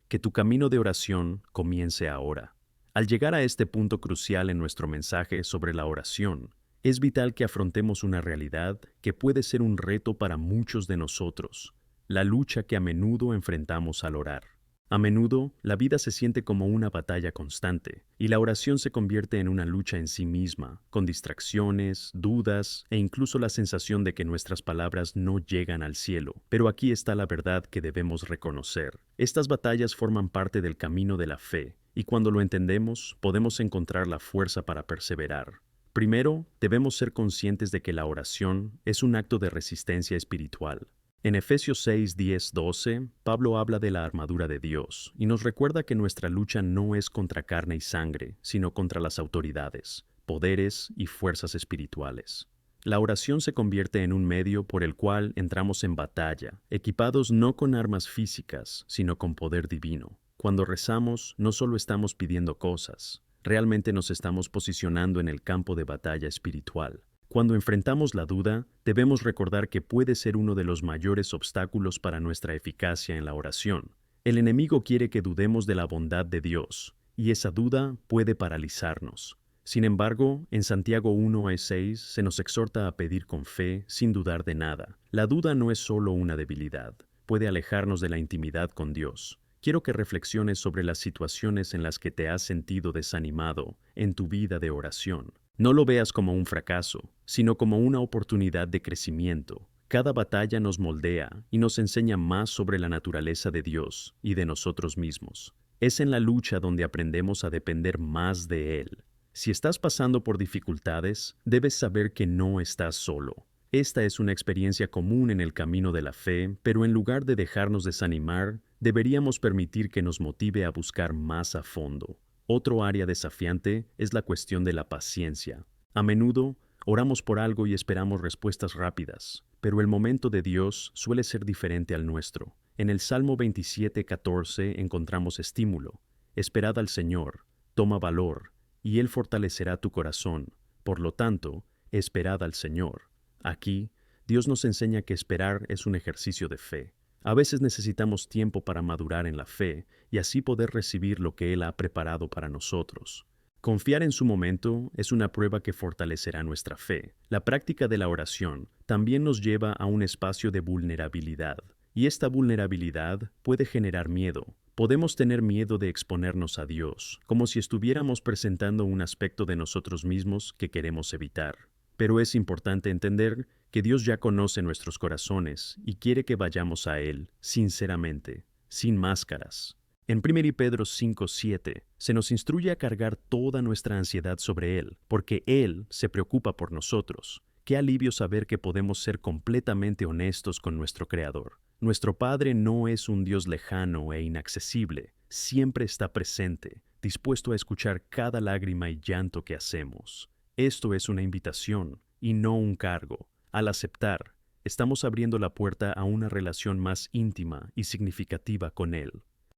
Que tu camino de oración comience ahora. Al llegar a este punto crucial en nuestro mensaje sobre la oración, es vital que afrontemos una realidad que puede ser un reto para muchos de nosotros, la lucha que a menudo enfrentamos al orar. A menudo, la vida se siente como una batalla constante, y la oración se convierte en una lucha en sí misma, con distracciones, dudas e incluso la sensación de que nuestras palabras no llegan al cielo. Pero aquí está la verdad que debemos reconocer. Estas batallas forman parte del camino de la fe, y cuando lo entendemos, podemos encontrar la fuerza para perseverar. Primero, debemos ser conscientes de que la oración es un acto de resistencia espiritual. En Efesios 6, 10, 12, Pablo habla de la armadura de Dios y nos recuerda que nuestra lucha no es contra carne y sangre, sino contra las autoridades, poderes y fuerzas espirituales. La oración se convierte en un medio por el cual entramos en batalla, equipados no con armas físicas, sino con poder divino. Cuando rezamos, no solo estamos pidiendo cosas, realmente nos estamos posicionando en el campo de batalla espiritual. Cuando enfrentamos la duda, debemos recordar que puede ser uno de los mayores obstáculos para nuestra eficacia en la oración. El enemigo quiere que dudemos de la bondad de Dios, y esa duda puede paralizarnos. Sin embargo, en Santiago 1:6 se nos exhorta a pedir con fe, sin dudar de nada. La duda no es solo una debilidad, puede alejarnos de la intimidad con Dios. Quiero que reflexiones sobre las situaciones en las que te has sentido desanimado en tu vida de oración. No lo veas como un fracaso, sino como una oportunidad de crecimiento. Cada batalla nos moldea y nos enseña más sobre la naturaleza de Dios y de nosotros mismos. Es en la lucha donde aprendemos a depender más de Él. Si estás pasando por dificultades, debes saber que no estás solo. Esta es una experiencia común en el camino de la fe, pero en lugar de dejarnos desanimar, deberíamos permitir que nos motive a buscar más a fondo. Otro área desafiante es la cuestión de la paciencia. A menudo, oramos por algo y esperamos respuestas rápidas, pero el momento de Dios suele ser diferente al nuestro. En el Salmo 27:14 encontramos estímulo. Esperad al Señor, toma valor, y Él fortalecerá tu corazón. Por lo tanto, esperad al Señor. Aquí, Dios nos enseña que esperar es un ejercicio de fe. A veces necesitamos tiempo para madurar en la fe y así poder recibir lo que Él ha preparado para nosotros. Confiar en su momento es una prueba que fortalecerá nuestra fe. La práctica de la oración también nos lleva a un espacio de vulnerabilidad, y esta vulnerabilidad puede generar miedo. Podemos tener miedo de exponernos a Dios, como si estuviéramos presentando un aspecto de nosotros mismos que queremos evitar. Pero es importante entender que Dios ya conoce nuestros corazones y quiere que vayamos a Él sinceramente, sin máscaras. En 1 Pedro 5:7 se nos instruye a cargar toda nuestra ansiedad sobre Él, porque Él se preocupa por nosotros. Qué alivio saber que podemos ser completamente honestos con nuestro Creador. Nuestro Padre no es un Dios lejano e inaccesible, siempre está presente, dispuesto a escuchar cada lágrima y llanto que hacemos. Esto es una invitación y no un cargo. Al aceptar, estamos abriendo la puerta a una relación más íntima y significativa con Él.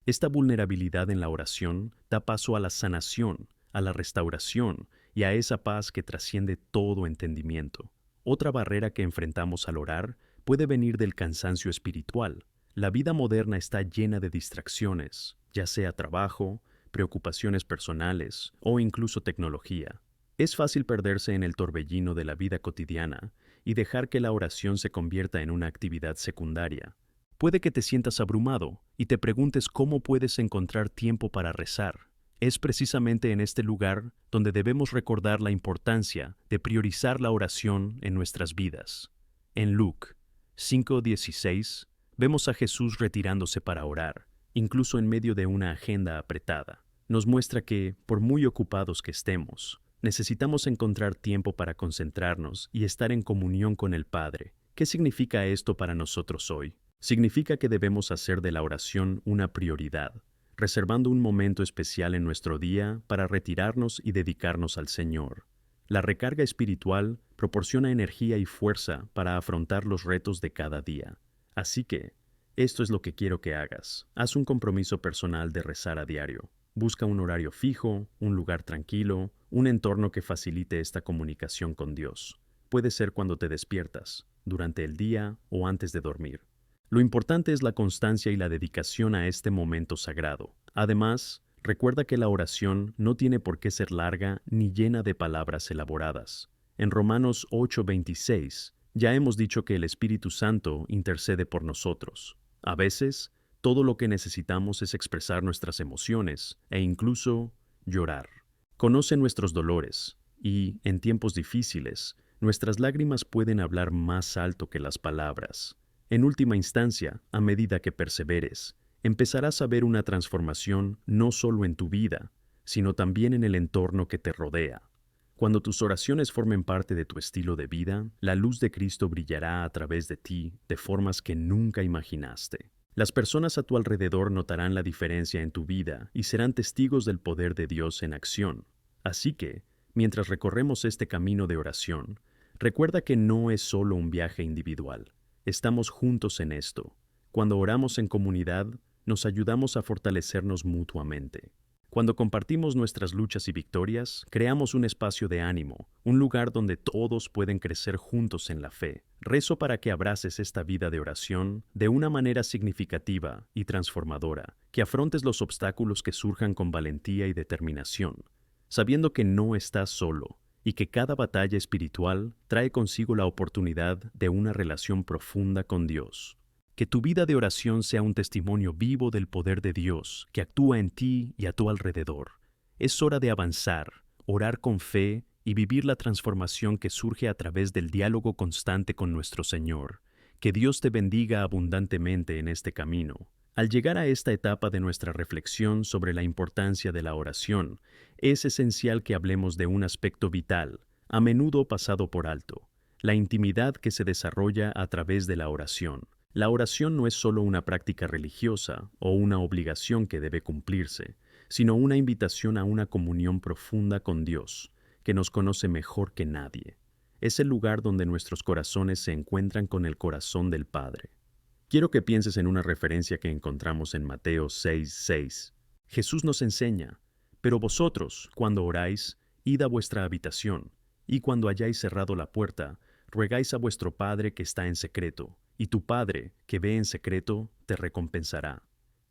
Esta vulnerabilidad en la oración da paso a la sanación, a la restauración y a esa paz que trasciende todo entendimiento. Otra barrera que enfrentamos al orar puede venir del cansancio espiritual. La vida moderna está llena de distracciones, ya sea trabajo, preocupaciones personales o incluso tecnología. Es fácil perderse en el torbellino de la vida cotidiana y dejar que la oración se convierta en una actividad secundaria. Puede que te sientas abrumado y te preguntes cómo puedes encontrar tiempo para rezar. Es precisamente en este lugar donde debemos recordar la importancia de priorizar la oración en nuestras vidas. En Luke 5:16 vemos a Jesús retirándose para orar, incluso en medio de una agenda apretada. Nos muestra que, por muy ocupados que estemos, necesitamos encontrar tiempo para concentrarnos y estar en comunión con el Padre. ¿Qué significa esto para nosotros hoy? Significa que debemos hacer de la oración una prioridad, reservando un momento especial en nuestro día para retirarnos y dedicarnos al Señor. La recarga espiritual proporciona energía y fuerza para afrontar los retos de cada día. Así que, esto es lo que quiero que hagas. Haz un compromiso personal de rezar a diario. Busca un horario fijo, un lugar tranquilo, un entorno que facilite esta comunicación con Dios. Puede ser cuando te despiertas, durante el día o antes de dormir. Lo importante es la constancia y la dedicación a este momento sagrado. Además, recuerda que la oración no tiene por qué ser larga ni llena de palabras elaboradas. En Romanos 8:26 ya hemos dicho que el Espíritu Santo intercede por nosotros. A veces, todo lo que necesitamos es expresar nuestras emociones e incluso llorar. Conoce nuestros dolores y, en tiempos difíciles, nuestras lágrimas pueden hablar más alto que las palabras. En última instancia, a medida que perseveres, empezarás a ver una transformación no solo en tu vida, sino también en el entorno que te rodea. Cuando tus oraciones formen parte de tu estilo de vida, la luz de Cristo brillará a través de ti de formas que nunca imaginaste. Las personas a tu alrededor notarán la diferencia en tu vida y serán testigos del poder de Dios en acción. Así que, mientras recorremos este camino de oración, recuerda que no es solo un viaje individual. Estamos juntos en esto. Cuando oramos en comunidad, nos ayudamos a fortalecernos mutuamente. Cuando compartimos nuestras luchas y victorias, creamos un espacio de ánimo, un lugar donde todos pueden crecer juntos en la fe. Rezo para que abraces esta vida de oración de una manera significativa y transformadora, que afrontes los obstáculos que surjan con valentía y determinación, sabiendo que no estás solo y que cada batalla espiritual trae consigo la oportunidad de una relación profunda con Dios. Que tu vida de oración sea un testimonio vivo del poder de Dios que actúa en ti y a tu alrededor. Es hora de avanzar, orar con fe y vivir la transformación que surge a través del diálogo constante con nuestro Señor. Que Dios te bendiga abundantemente en este camino. Al llegar a esta etapa de nuestra reflexión sobre la importancia de la oración, es esencial que hablemos de un aspecto vital, a menudo pasado por alto, la intimidad que se desarrolla a través de la oración. La oración no es solo una práctica religiosa o una obligación que debe cumplirse, sino una invitación a una comunión profunda con Dios, que nos conoce mejor que nadie. Es el lugar donde nuestros corazones se encuentran con el corazón del Padre. Quiero que pienses en una referencia que encontramos en Mateo 6:6. Jesús nos enseña: pero vosotros, cuando oráis, id a vuestra habitación, y cuando hayáis cerrado la puerta, ruegáis a vuestro Padre que está en secreto, y tu Padre, que ve en secreto, te recompensará.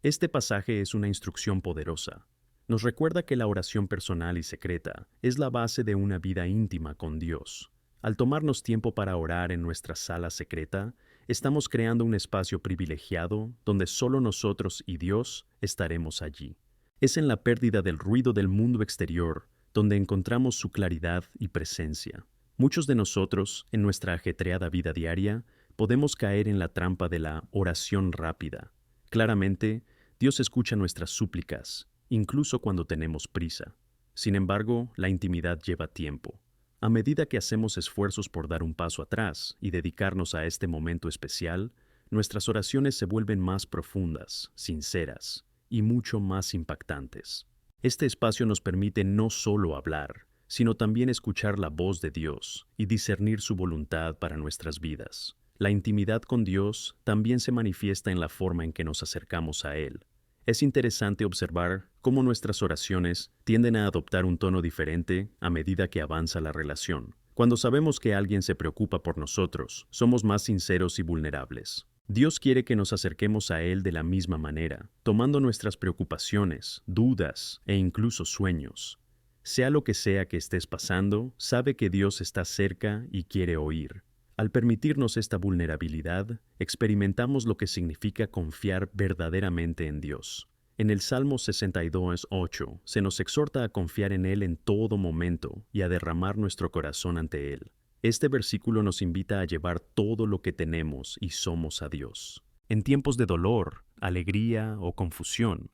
Este pasaje es una instrucción poderosa. Nos recuerda que la oración personal y secreta es la base de una vida íntima con Dios. Al tomarnos tiempo para orar en nuestra sala secreta, estamos creando un espacio privilegiado donde solo nosotros y Dios estaremos allí. Es en la pérdida del ruido del mundo exterior donde encontramos su claridad y presencia. Muchos de nosotros, en nuestra ajetreada vida diaria, podemos caer en la trampa de la oración rápida. Claramente, Dios escucha nuestras súplicas, incluso cuando tenemos prisa. Sin embargo, la intimidad lleva tiempo. A medida que hacemos esfuerzos por dar un paso atrás y dedicarnos a este momento especial, nuestras oraciones se vuelven más profundas, sinceras y mucho más impactantes. Este espacio nos permite no solo hablar, sino también escuchar la voz de Dios y discernir su voluntad para nuestras vidas. La intimidad con Dios también se manifiesta en la forma en que nos acercamos a Él. Es interesante observar cómo nuestras oraciones tienden a adoptar un tono diferente a medida que avanza la relación. Cuando sabemos que alguien se preocupa por nosotros, somos más sinceros y vulnerables. Dios quiere que nos acerquemos a Él de la misma manera, tomando nuestras preocupaciones, dudas e incluso sueños. Sea lo que sea que estés pasando, sabe que Dios está cerca y quiere oír. Al permitirnos esta vulnerabilidad, experimentamos lo que significa confiar verdaderamente en Dios. En el Salmo 62:8 se nos exhorta a confiar en Él en todo momento y a derramar nuestro corazón ante Él. Este versículo nos invita a llevar todo lo que tenemos y somos a Dios. En tiempos de dolor, alegría o confusión,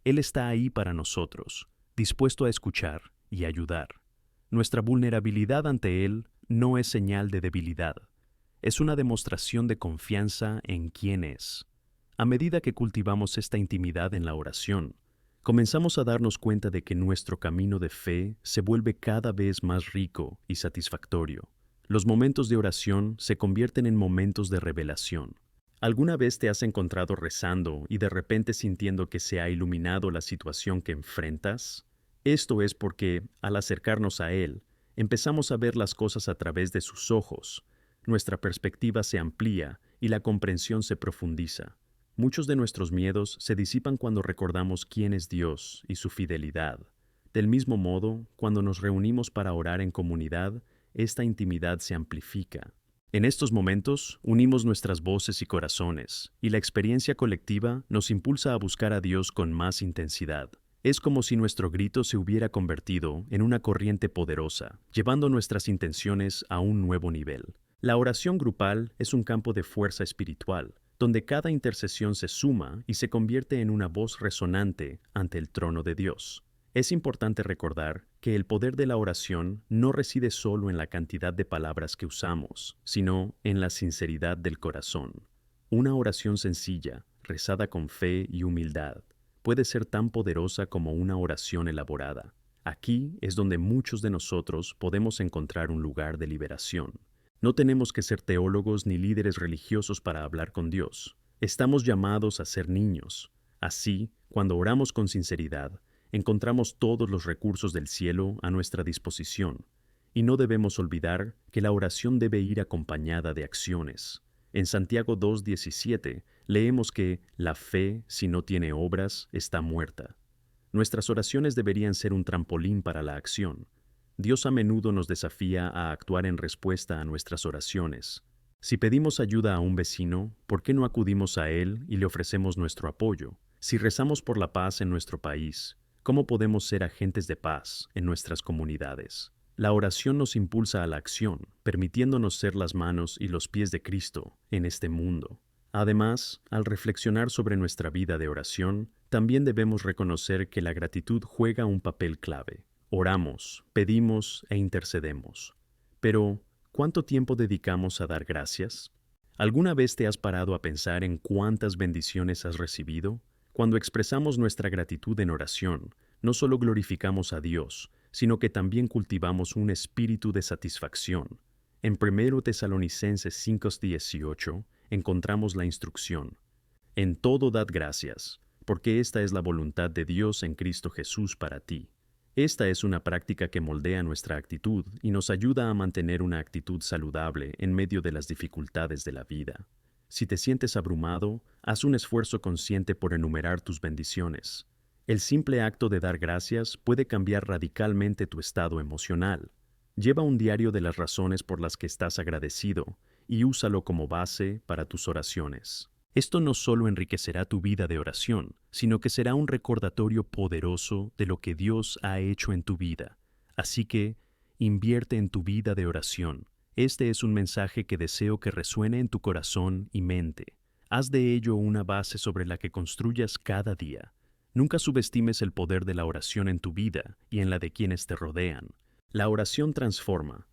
Él está ahí para nosotros, dispuesto a escuchar y ayudar. Nuestra vulnerabilidad ante Él no es señal de debilidad. Es una demostración de confianza en quién es. A medida que cultivamos esta intimidad en la oración, comenzamos a darnos cuenta de que nuestro camino de fe se vuelve cada vez más rico y satisfactorio. Los momentos de oración se convierten en momentos de revelación. ¿Alguna vez te has encontrado rezando y de repente sintiendo que se ha iluminado la situación que enfrentas? Esto es porque, al acercarnos a Él, empezamos a ver las cosas a través de sus ojos. Nuestra perspectiva se amplía y la comprensión se profundiza. Muchos de nuestros miedos se disipan cuando recordamos quién es Dios y su fidelidad. Del mismo modo, cuando nos reunimos para orar en comunidad, esta intimidad se amplifica. En estos momentos, unimos nuestras voces y corazones, y la experiencia colectiva nos impulsa a buscar a Dios con más intensidad. Es como si nuestro grito se hubiera convertido en una corriente poderosa, llevando nuestras intenciones a un nuevo nivel. La oración grupal es un campo de fuerza espiritual, donde cada intercesión se suma y se convierte en una voz resonante ante el trono de Dios. Es importante recordar que el poder de la oración no reside solo en la cantidad de palabras que usamos, sino en la sinceridad del corazón. Una oración sencilla, rezada con fe y humildad, puede ser tan poderosa como una oración elaborada. Aquí es donde muchos de nosotros podemos encontrar un lugar de liberación. No tenemos que ser teólogos ni líderes religiosos para hablar con Dios. Estamos llamados a ser niños. Así, cuando oramos con sinceridad, encontramos todos los recursos del cielo a nuestra disposición. Y no debemos olvidar que la oración debe ir acompañada de acciones. En Santiago 2:17 leemos que la fe, si no tiene obras, está muerta. Nuestras oraciones deberían ser un trampolín para la acción. Dios a menudo nos desafía a actuar en respuesta a nuestras oraciones. Si pedimos ayuda a un vecino, ¿por qué no acudimos a él y le ofrecemos nuestro apoyo? Si rezamos por la paz en nuestro país, ¿cómo podemos ser agentes de paz en nuestras comunidades? La oración nos impulsa a la acción, permitiéndonos ser las manos y los pies de Cristo en este mundo. Además, al reflexionar sobre nuestra vida de oración, también debemos reconocer que la gratitud juega un papel clave. Oramos, pedimos e intercedemos. Pero, ¿cuánto tiempo dedicamos a dar gracias? ¿Alguna vez te has parado a pensar en cuántas bendiciones has recibido? Cuando expresamos nuestra gratitud en oración, no solo glorificamos a Dios, sino que también cultivamos un espíritu de satisfacción. En 1 Tesalonicenses 5:18 encontramos la instrucción: En todo dad gracias, porque esta es la voluntad de Dios en Cristo Jesús para ti. Esta es una práctica que moldea nuestra actitud y nos ayuda a mantener una actitud saludable en medio de las dificultades de la vida. Si te sientes abrumado, haz un esfuerzo consciente por enumerar tus bendiciones. El simple acto de dar gracias puede cambiar radicalmente tu estado emocional. Lleva un diario de las razones por las que estás agradecido y úsalo como base para tus oraciones. Esto no solo enriquecerá tu vida de oración, sino que será un recordatorio poderoso de lo que Dios ha hecho en tu vida. Así que, invierte en tu vida de oración. Este es un mensaje que deseo que resuene en tu corazón y mente. Haz de ello una base sobre la que construyas cada día. Nunca subestimes el poder de la oración en tu vida y en la de quienes te rodean. La oración transforma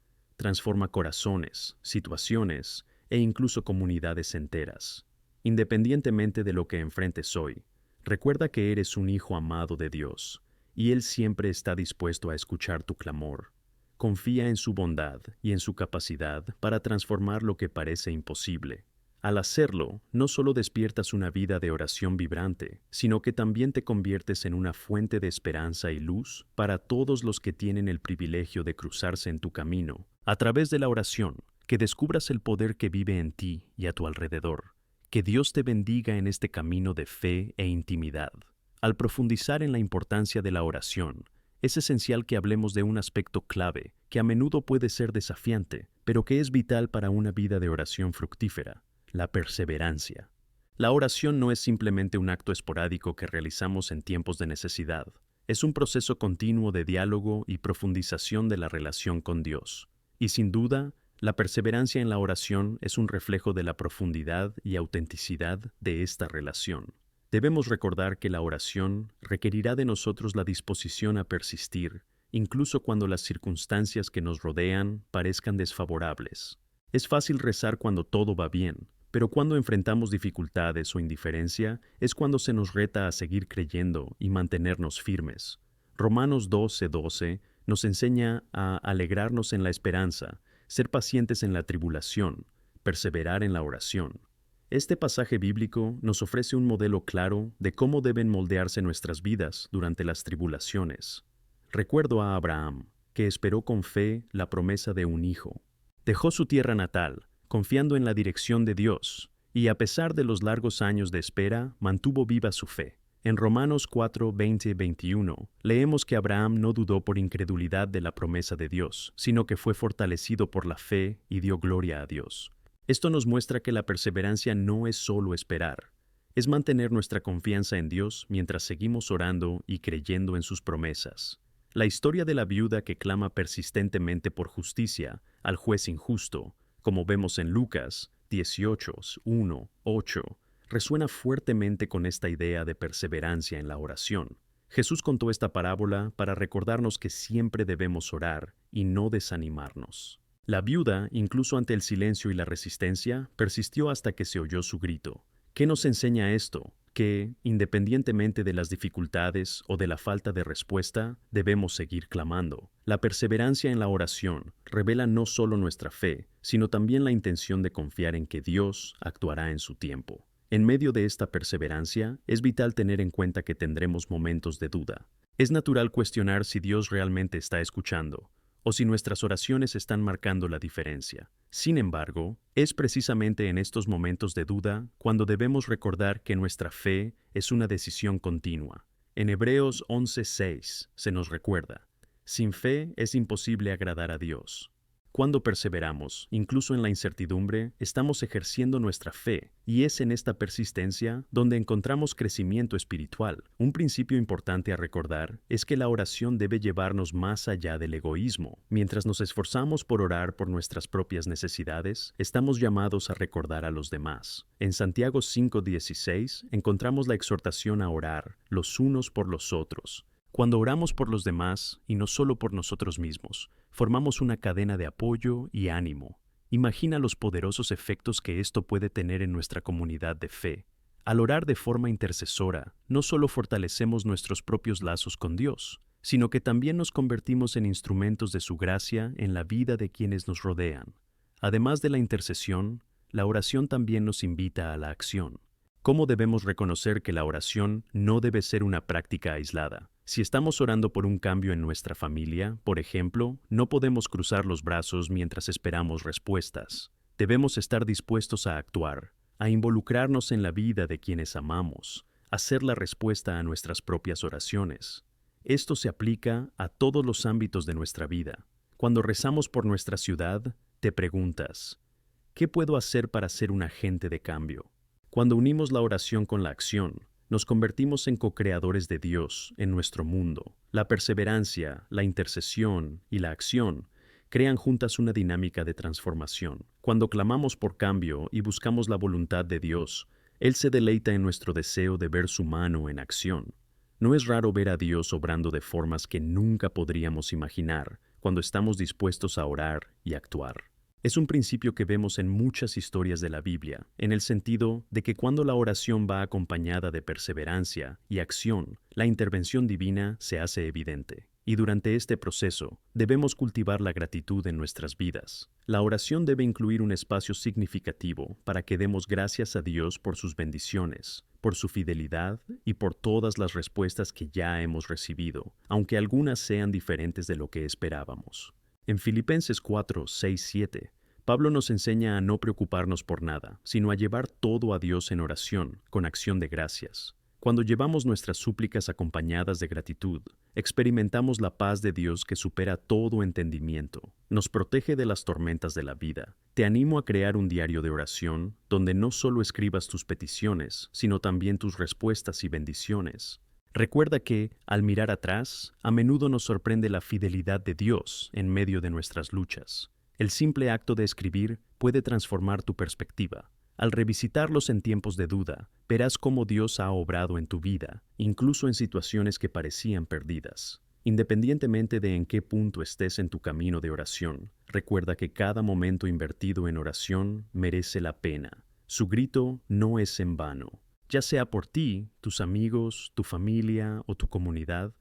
corazones, situaciones e incluso comunidades enteras. Independientemente de lo que enfrentes hoy, recuerda que eres un hijo amado de Dios, y Él siempre está dispuesto a escuchar tu clamor. Confía en su bondad y en su capacidad para transformar lo que parece imposible. Al hacerlo, no solo despiertas una vida de oración vibrante, sino que también te conviertes en una fuente de esperanza y luz para todos los que tienen el privilegio de cruzarse en tu camino. A través de la oración, que descubras el poder que vive en ti y a tu alrededor. Que Dios te bendiga en este camino de fe e intimidad. Al profundizar en la importancia de la oración, es esencial que hablemos de un aspecto clave que a menudo puede ser desafiante, pero que es vital para una vida de oración fructífera: la perseverancia. La oración no es simplemente un acto esporádico que realizamos en tiempos de necesidad. Es un proceso continuo de diálogo y profundización de la relación con Dios. Y sin duda, la perseverancia en la oración es un reflejo de la profundidad y autenticidad de esta relación. Debemos recordar que la oración requerirá de nosotros la disposición a persistir, incluso cuando las circunstancias que nos rodean parezcan desfavorables. Es fácil rezar cuando todo va bien, pero cuando enfrentamos dificultades o indiferencia es cuando se nos reta a seguir creyendo y mantenernos firmes. Romanos 12:12 nos enseña a alegrarnos en la esperanza, ser pacientes en la tribulación, perseverar en la oración. Este pasaje bíblico nos ofrece un modelo claro de cómo deben moldearse nuestras vidas durante las tribulaciones. Recuerdo a Abraham, que esperó con fe la promesa de un hijo. Dejó su tierra natal, confiando en la dirección de Dios, y a pesar de los largos años de espera, mantuvo viva su fe. En Romanos 4:20-21, leemos que Abraham no dudó por incredulidad de la promesa de Dios, sino que fue fortalecido por la fe y dio gloria a Dios. Esto nos muestra que la perseverancia no es solo esperar, es mantener nuestra confianza en Dios mientras seguimos orando y creyendo en sus promesas. La historia de la viuda que clama persistentemente por justicia al juez injusto, como vemos en Lucas 18:1-8, resuena fuertemente con esta idea de perseverancia en la oración. Jesús contó esta parábola para recordarnos que siempre debemos orar y no desanimarnos. La viuda, incluso ante el silencio y la resistencia, persistió hasta que se oyó su grito. ¿Qué nos enseña esto? Que, independientemente de las dificultades o de la falta de respuesta, debemos seguir clamando. La perseverancia en la oración revela no solo nuestra fe, sino también la intención de confiar en que Dios actuará en su tiempo. En medio de esta perseverancia, es vital tener en cuenta que tendremos momentos de duda. Es natural cuestionar si Dios realmente está escuchando, o si nuestras oraciones están marcando la diferencia. Sin embargo, es precisamente en estos momentos de duda cuando debemos recordar que nuestra fe es una decisión continua. En Hebreos 11:6 se nos recuerda: sin fe es imposible agradar a Dios. Cuando perseveramos, incluso en la incertidumbre, estamos ejerciendo nuestra fe, y es en esta persistencia donde encontramos crecimiento espiritual. Un principio importante a recordar es que la oración debe llevarnos más allá del egoísmo. Mientras nos esforzamos por orar por nuestras propias necesidades, estamos llamados a recordar a los demás. En Santiago 5:16 encontramos la exhortación a orar los unos por los otros. Cuando oramos por los demás, y no solo por nosotros mismos, formamos una cadena de apoyo y ánimo. Imagina los poderosos efectos que esto puede tener en nuestra comunidad de fe. Al orar de forma intercesora, no solo fortalecemos nuestros propios lazos con Dios, sino que también nos convertimos en instrumentos de su gracia en la vida de quienes nos rodean. Además de la intercesión, la oración también nos invita a la acción. ¿Cómo debemos reconocer que la oración no debe ser una práctica aislada? Si estamos orando por un cambio en nuestra familia, por ejemplo, no podemos cruzar los brazos mientras esperamos respuestas. Debemos estar dispuestos a actuar, a involucrarnos en la vida de quienes amamos, a ser la respuesta a nuestras propias oraciones. Esto se aplica a todos los ámbitos de nuestra vida. Cuando rezamos por nuestra ciudad, te preguntas, ¿qué puedo hacer para ser un agente de cambio? Cuando unimos la oración con la acción, nos convertimos en co-creadores de Dios en nuestro mundo. La perseverancia, la intercesión y la acción crean juntas una dinámica de transformación. Cuando clamamos por cambio y buscamos la voluntad de Dios, Él se deleita en nuestro deseo de ver su mano en acción. No es raro ver a Dios obrando de formas que nunca podríamos imaginar cuando estamos dispuestos a orar y actuar. Es un principio que vemos en muchas historias de la Biblia, en el sentido de que cuando la oración va acompañada de perseverancia y acción, la intervención divina se hace evidente. Y durante este proceso, debemos cultivar la gratitud en nuestras vidas. La oración debe incluir un espacio significativo para que demos gracias a Dios por sus bendiciones, por su fidelidad y por todas las respuestas que ya hemos recibido, aunque algunas sean diferentes de lo que esperábamos. En Filipenses 4, 6, 7, Pablo nos enseña a no preocuparnos por nada, sino a llevar todo a Dios en oración, con acción de gracias. Cuando llevamos nuestras súplicas acompañadas de gratitud, experimentamos la paz de Dios que supera todo entendimiento. Nos protege de las tormentas de la vida. Te animo a crear un diario de oración donde no solo escribas tus peticiones, sino también tus respuestas y bendiciones. Recuerda que, al mirar atrás, a menudo nos sorprende la fidelidad de Dios en medio de nuestras luchas. El simple acto de escribir puede transformar tu perspectiva. Al revisitarlos en tiempos de duda, verás cómo Dios ha obrado en tu vida, incluso en situaciones que parecían perdidas. Independientemente de en qué punto estés en tu camino de oración, recuerda que cada momento invertido en oración merece la pena. Su grito no es en vano. Ya sea por ti, tus amigos, tu familia o tu comunidad,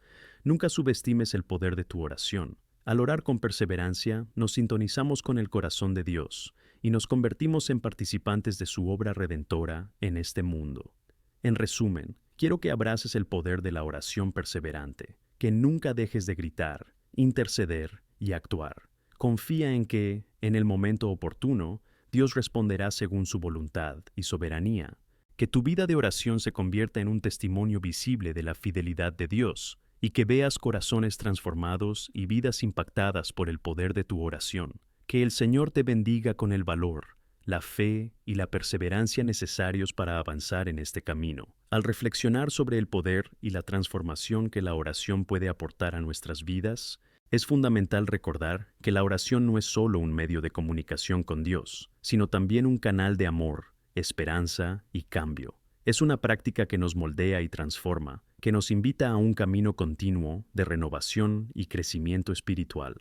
nunca subestimes el poder de tu oración. Al orar con perseverancia, nos sintonizamos con el corazón de Dios y nos convertimos en participantes de su obra redentora en este mundo. En resumen, quiero que abraces el poder de la oración perseverante, que nunca dejes de gritar, interceder y actuar. Confía en que, en el momento oportuno, Dios responderá según su voluntad y soberanía. Que tu vida de oración se convierta en un testimonio visible de la fidelidad de Dios y que veas corazones transformados y vidas impactadas por el poder de tu oración. Que el Señor te bendiga con el valor, la fe y la perseverancia necesarios para avanzar en este camino. Al reflexionar sobre el poder y la transformación que la oración puede aportar a nuestras vidas, es fundamental recordar que la oración no es solo un medio de comunicación con Dios, sino también un canal de amor, esperanza y cambio. Es una práctica que nos moldea y transforma, que nos invita a un camino continuo de renovación y crecimiento espiritual.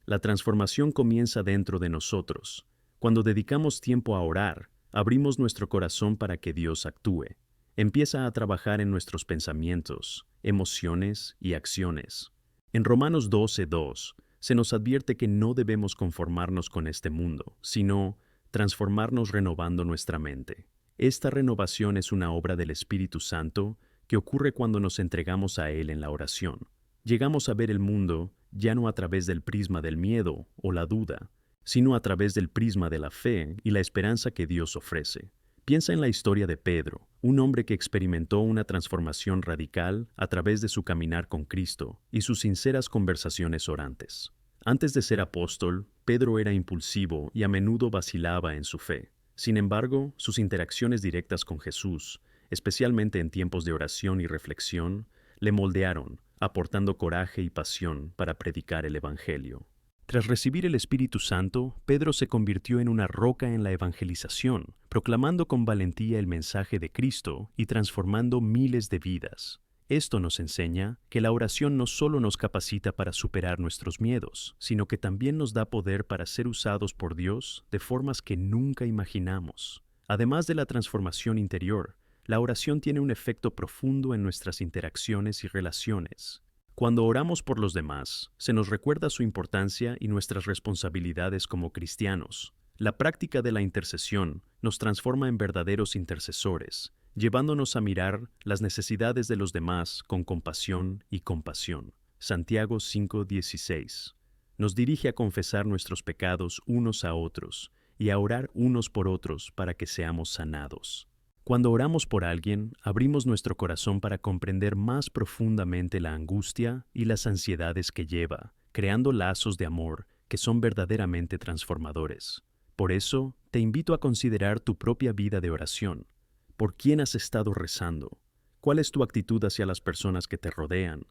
La transformación comienza dentro de nosotros. Cuando dedicamos tiempo a orar, abrimos nuestro corazón para que Dios actúe. Empieza a trabajar en nuestros pensamientos, emociones y acciones. En Romanos 12:2 se nos advierte que no debemos conformarnos con este mundo, sino transformarnos renovando nuestra mente. Esta renovación es una obra del Espíritu Santo que ocurre cuando nos entregamos a Él en la oración. Llegamos a ver el mundo ya no a través del prisma del miedo o la duda, sino a través del prisma de la fe y la esperanza que Dios ofrece. Piensa en la historia de Pedro, un hombre que experimentó una transformación radical a través de su caminar con Cristo y sus sinceras conversaciones orantes. Antes de ser apóstol, Pedro era impulsivo y a menudo vacilaba en su fe. Sin embargo, sus interacciones directas con Jesús, especialmente en tiempos de oración y reflexión, le moldearon, aportando coraje y pasión para predicar el Evangelio. Tras recibir el Espíritu Santo, Pedro se convirtió en una roca en la evangelización, proclamando con valentía el mensaje de Cristo y transformando miles de vidas. Esto nos enseña que la oración no solo nos capacita para superar nuestros miedos, sino que también nos da poder para ser usados por Dios de formas que nunca imaginamos. Además de la transformación interior, la oración tiene un efecto profundo en nuestras interacciones y relaciones. Cuando oramos por los demás, se nos recuerda su importancia y nuestras responsabilidades como cristianos. La práctica de la intercesión nos transforma en verdaderos intercesores, llevándonos a mirar las necesidades de los demás con compasión y compasión. Santiago 5:16. Nos dirige a confesar nuestros pecados unos a otros y a orar unos por otros para que seamos sanados. Cuando oramos por alguien, abrimos nuestro corazón para comprender más profundamente la angustia y las ansiedades que lleva, creando lazos de amor que son verdaderamente transformadores. Por eso, te invito a considerar tu propia vida de oración. ¿Por quién has estado rezando? ¿Cuál es tu actitud hacia las personas que te rodean?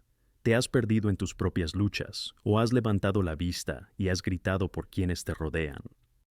¿Te has perdido en tus propias luchas o has levantado la vista y has gritado por quienes te rodean?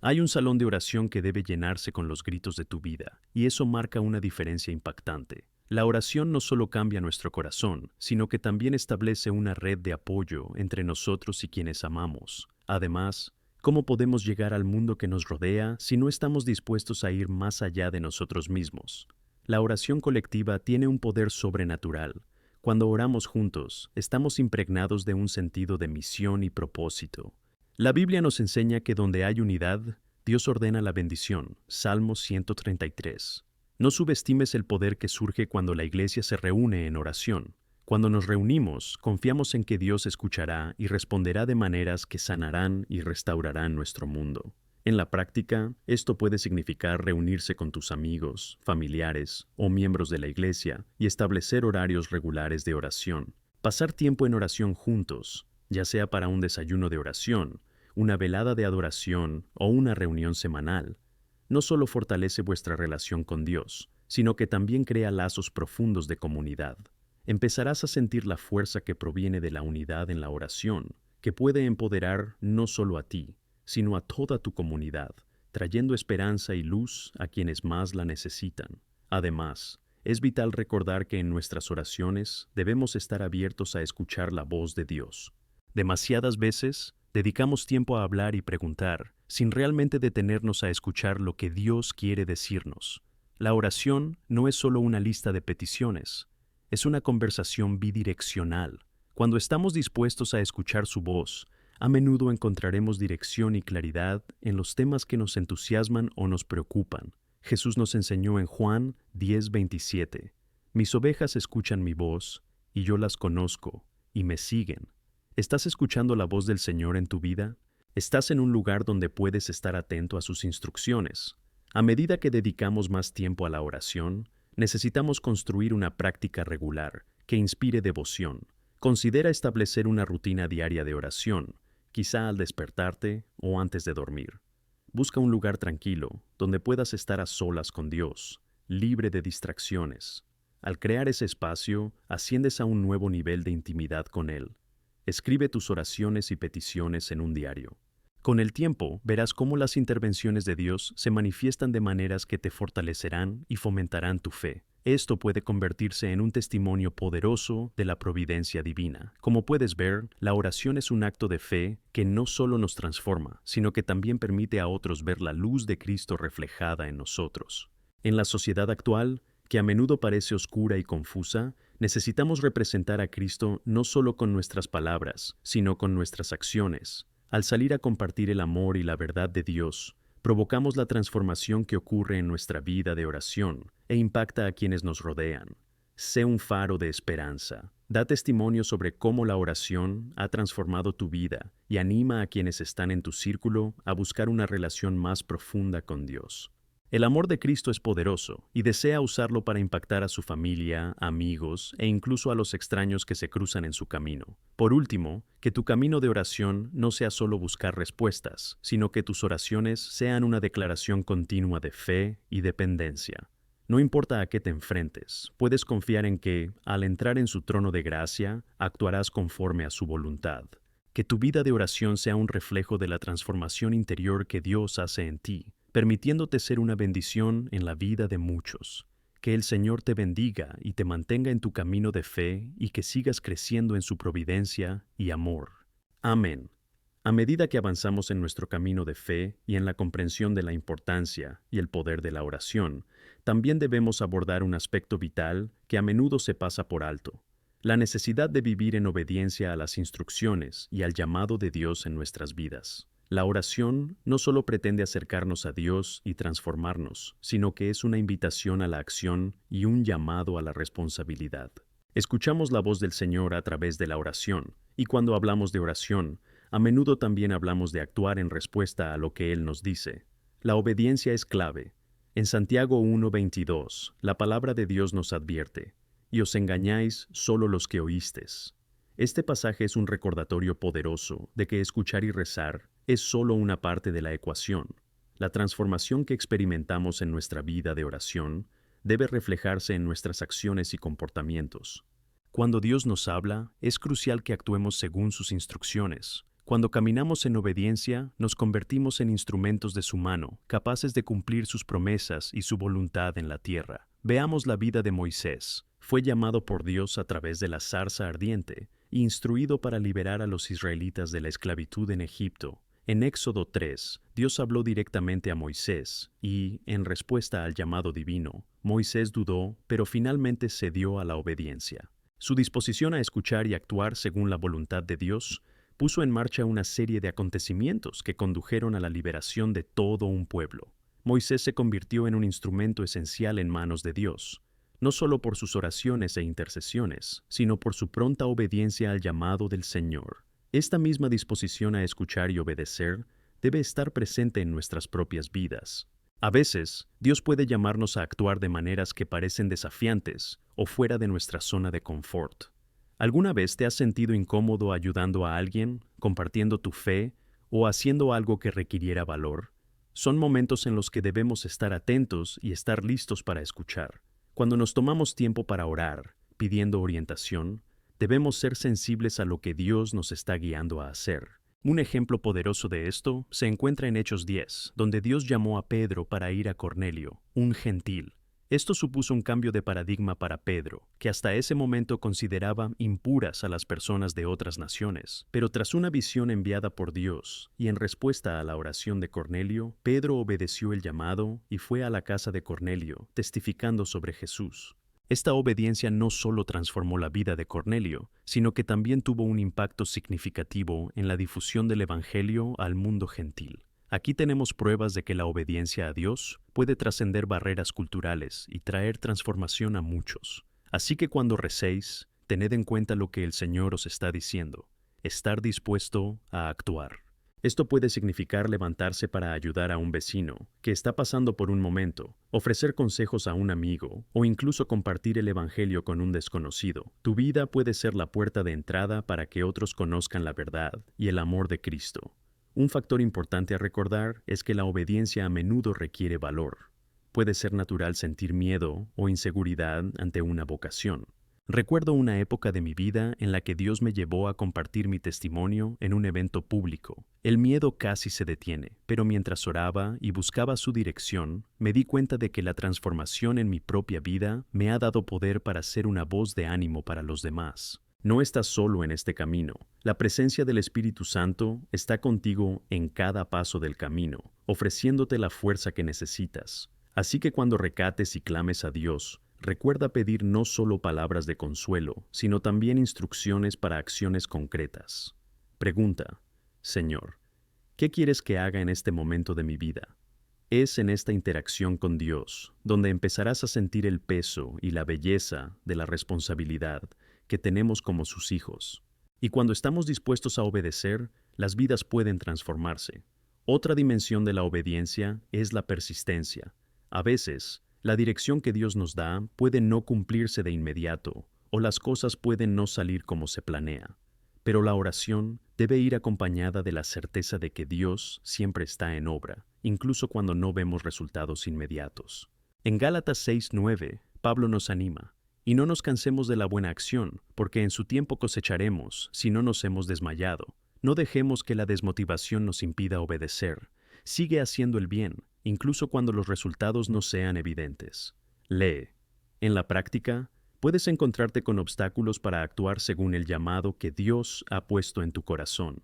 Hay un salón de oración que debe llenarse con los gritos de tu vida, y eso marca una diferencia impactante. La oración no solo cambia nuestro corazón, sino que también establece una red de apoyo entre nosotros y quienes amamos. Además, ¿cómo podemos llegar al mundo que nos rodea si no estamos dispuestos a ir más allá de nosotros mismos? La oración colectiva tiene un poder sobrenatural. Cuando oramos juntos, estamos impregnados de un sentido de misión y propósito. La Biblia nos enseña que donde hay unidad, Dios ordena la bendición. Salmo 133. No subestimes el poder que surge cuando la iglesia se reúne en oración. Cuando nos reunimos, confiamos en que Dios escuchará y responderá de maneras que sanarán y restaurarán nuestro mundo. En la práctica, esto puede significar reunirse con tus amigos, familiares o miembros de la iglesia y establecer horarios regulares de oración. Pasar tiempo en oración juntos, ya sea para un desayuno de oración, una velada de adoración o una reunión semanal, no solo fortalece vuestra relación con Dios, sino que también crea lazos profundos de comunidad. Empezarás a sentir la fuerza que proviene de la unidad en la oración, que puede empoderar no solo a ti, sino a toda tu comunidad, trayendo esperanza y luz a quienes más la necesitan. Además, es vital recordar que en nuestras oraciones debemos estar abiertos a escuchar la voz de Dios. Demasiadas veces, dedicamos tiempo a hablar y preguntar, sin realmente detenernos a escuchar lo que Dios quiere decirnos. La oración no es solo una lista de peticiones, es una conversación bidireccional. Cuando estamos dispuestos a escuchar su voz, a menudo encontraremos dirección y claridad en los temas que nos entusiasman o nos preocupan. Jesús nos enseñó en Juan 10:27, «Mis ovejas escuchan mi voz, y yo las conozco, y me siguen». ¿Estás escuchando la voz del Señor en tu vida? ¿Estás en un lugar donde puedes estar atento a sus instrucciones? A medida que dedicamos más tiempo a la oración, necesitamos construir una práctica regular que inspire devoción. Considera establecer una rutina diaria de oración, quizá al despertarte o antes de dormir. Busca un lugar tranquilo, donde puedas estar a solas con Dios, libre de distracciones. Al crear ese espacio, asciendes a un nuevo nivel de intimidad con Él. Escribe tus oraciones y peticiones en un diario. Con el tiempo, verás cómo las intervenciones de Dios se manifiestan de maneras que te fortalecerán y fomentarán tu fe. Esto puede convertirse en un testimonio poderoso de la providencia divina. Como puedes ver, la oración es un acto de fe que no solo nos transforma, sino que también permite a otros ver la luz de Cristo reflejada en nosotros. En la sociedad actual, que a menudo parece oscura y confusa, necesitamos representar a Cristo no solo con nuestras palabras, sino con nuestras acciones. Al salir a compartir el amor y la verdad de Dios, provocamos la transformación que ocurre en nuestra vida de oración e impacta a quienes nos rodean. Sé un faro de esperanza. Da testimonio sobre cómo la oración ha transformado tu vida y anima a quienes están en tu círculo a buscar una relación más profunda con Dios. El amor de Cristo es poderoso y desea usarlo para impactar a su familia, amigos e incluso a los extraños que se cruzan en su camino. Por último, que tu camino de oración no sea solo buscar respuestas, sino que tus oraciones sean una declaración continua de fe y dependencia. No importa a qué te enfrentes, puedes confiar en que, al entrar en su trono de gracia, actuarás conforme a su voluntad. Que tu vida de oración sea un reflejo de la transformación interior que Dios hace en ti, permitiéndote ser una bendición en la vida de muchos. Que el Señor te bendiga y te mantenga en tu camino de fe y que sigas creciendo en su providencia y amor. Amén. A medida que avanzamos en nuestro camino de fe y en la comprensión de la importancia y el poder de la oración, también debemos abordar un aspecto vital que a menudo se pasa por alto: la necesidad de vivir en obediencia a las instrucciones y al llamado de Dios en nuestras vidas. La oración no solo pretende acercarnos a Dios y transformarnos, sino que es una invitación a la acción y un llamado a la responsabilidad. Escuchamos la voz del Señor a través de la oración, y cuando hablamos de oración, a menudo también hablamos de actuar en respuesta a lo que Él nos dice. La obediencia es clave. En Santiago 1:22, la palabra de Dios nos advierte: «Y os engañáis solo los que oístes». Este pasaje es un recordatorio poderoso de que escuchar y rezar es solo una parte de la ecuación. La transformación que experimentamos en nuestra vida de oración debe reflejarse en nuestras acciones y comportamientos. Cuando Dios nos habla, es crucial que actuemos según sus instrucciones. Cuando caminamos en obediencia, nos convertimos en instrumentos de su mano, capaces de cumplir sus promesas y su voluntad en la tierra. Veamos la vida de Moisés. Fue llamado por Dios a través de la zarza ardiente, instruido para liberar a los israelitas de la esclavitud en Egipto. En Éxodo 3, Dios habló directamente a Moisés y, en respuesta al llamado divino, Moisés dudó, pero finalmente cedió a la obediencia. Su disposición a escuchar y actuar según la voluntad de Dios puso en marcha una serie de acontecimientos que condujeron a la liberación de todo un pueblo. Moisés se convirtió en un instrumento esencial en manos de Dios, no solo por sus oraciones e intercesiones, sino por su pronta obediencia al llamado del Señor. Esta misma disposición a escuchar y obedecer debe estar presente en nuestras propias vidas. A veces, Dios puede llamarnos a actuar de maneras que parecen desafiantes o fuera de nuestra zona de confort. ¿Alguna vez te has sentido incómodo ayudando a alguien, compartiendo tu fe o haciendo algo que requiriera valor? Son momentos en los que debemos estar atentos y estar listos para escuchar. Cuando nos tomamos tiempo para orar, pidiendo orientación, debemos ser sensibles a lo que Dios nos está guiando a hacer. Un ejemplo poderoso de esto se encuentra en Hechos 10, donde Dios llamó a Pedro para ir a Cornelio, un gentil. Esto supuso un cambio de paradigma para Pedro, que hasta ese momento consideraba impuras a las personas de otras naciones. Pero tras una visión enviada por Dios y en respuesta a la oración de Cornelio, Pedro obedeció el llamado y fue a la casa de Cornelio, testificando sobre Jesús. Esta obediencia no solo transformó la vida de Cornelio, sino que también tuvo un impacto significativo en la difusión del Evangelio al mundo gentil. Aquí tenemos pruebas de que la obediencia a Dios puede trascender barreras culturales y traer transformación a muchos. Así que cuando recéis, tened en cuenta lo que el Señor os está diciendo: estar dispuesto a actuar. Esto puede significar levantarse para ayudar a un vecino que está pasando por un momento, ofrecer consejos a un amigo o incluso compartir el Evangelio con un desconocido. Tu vida puede ser la puerta de entrada para que otros conozcan la verdad y el amor de Cristo. Un factor importante a recordar es que la obediencia a menudo requiere valor. Puede ser natural sentir miedo o inseguridad ante una vocación. Recuerdo una época de mi vida en la que Dios me llevó a compartir mi testimonio en un evento público. El miedo casi se detiene, pero mientras oraba y buscaba su dirección, me di cuenta de que la transformación en mi propia vida me ha dado poder para ser una voz de ánimo para los demás. No estás solo en este camino. La presencia del Espíritu Santo está contigo en cada paso del camino, ofreciéndote la fuerza que necesitas. Así que cuando recates y clames a Dios, recuerda pedir no solo palabras de consuelo, sino también instrucciones para acciones concretas. Pregunta: Señor, ¿qué quieres que haga en este momento de mi vida? Es en esta interacción con Dios donde empezarás a sentir el peso y la belleza de la responsabilidad que tenemos como sus hijos. Y cuando estamos dispuestos a obedecer, las vidas pueden transformarse. Otra dimensión de la obediencia es la persistencia. A veces, la dirección que Dios nos da puede no cumplirse de inmediato, o las cosas pueden no salir como se planea. Pero la oración debe ir acompañada de la certeza de que Dios siempre está en obra, incluso cuando no vemos resultados inmediatos. En Gálatas 6:9, Pablo nos anima: y no nos cansemos de la buena acción, porque en su tiempo cosecharemos, si no nos hemos desmayado. No dejemos que la desmotivación nos impida obedecer. Sigue haciendo el bien, incluso cuando los resultados no sean evidentes. Lee. En la práctica, puedes encontrarte con obstáculos para actuar según el llamado que Dios ha puesto en tu corazón.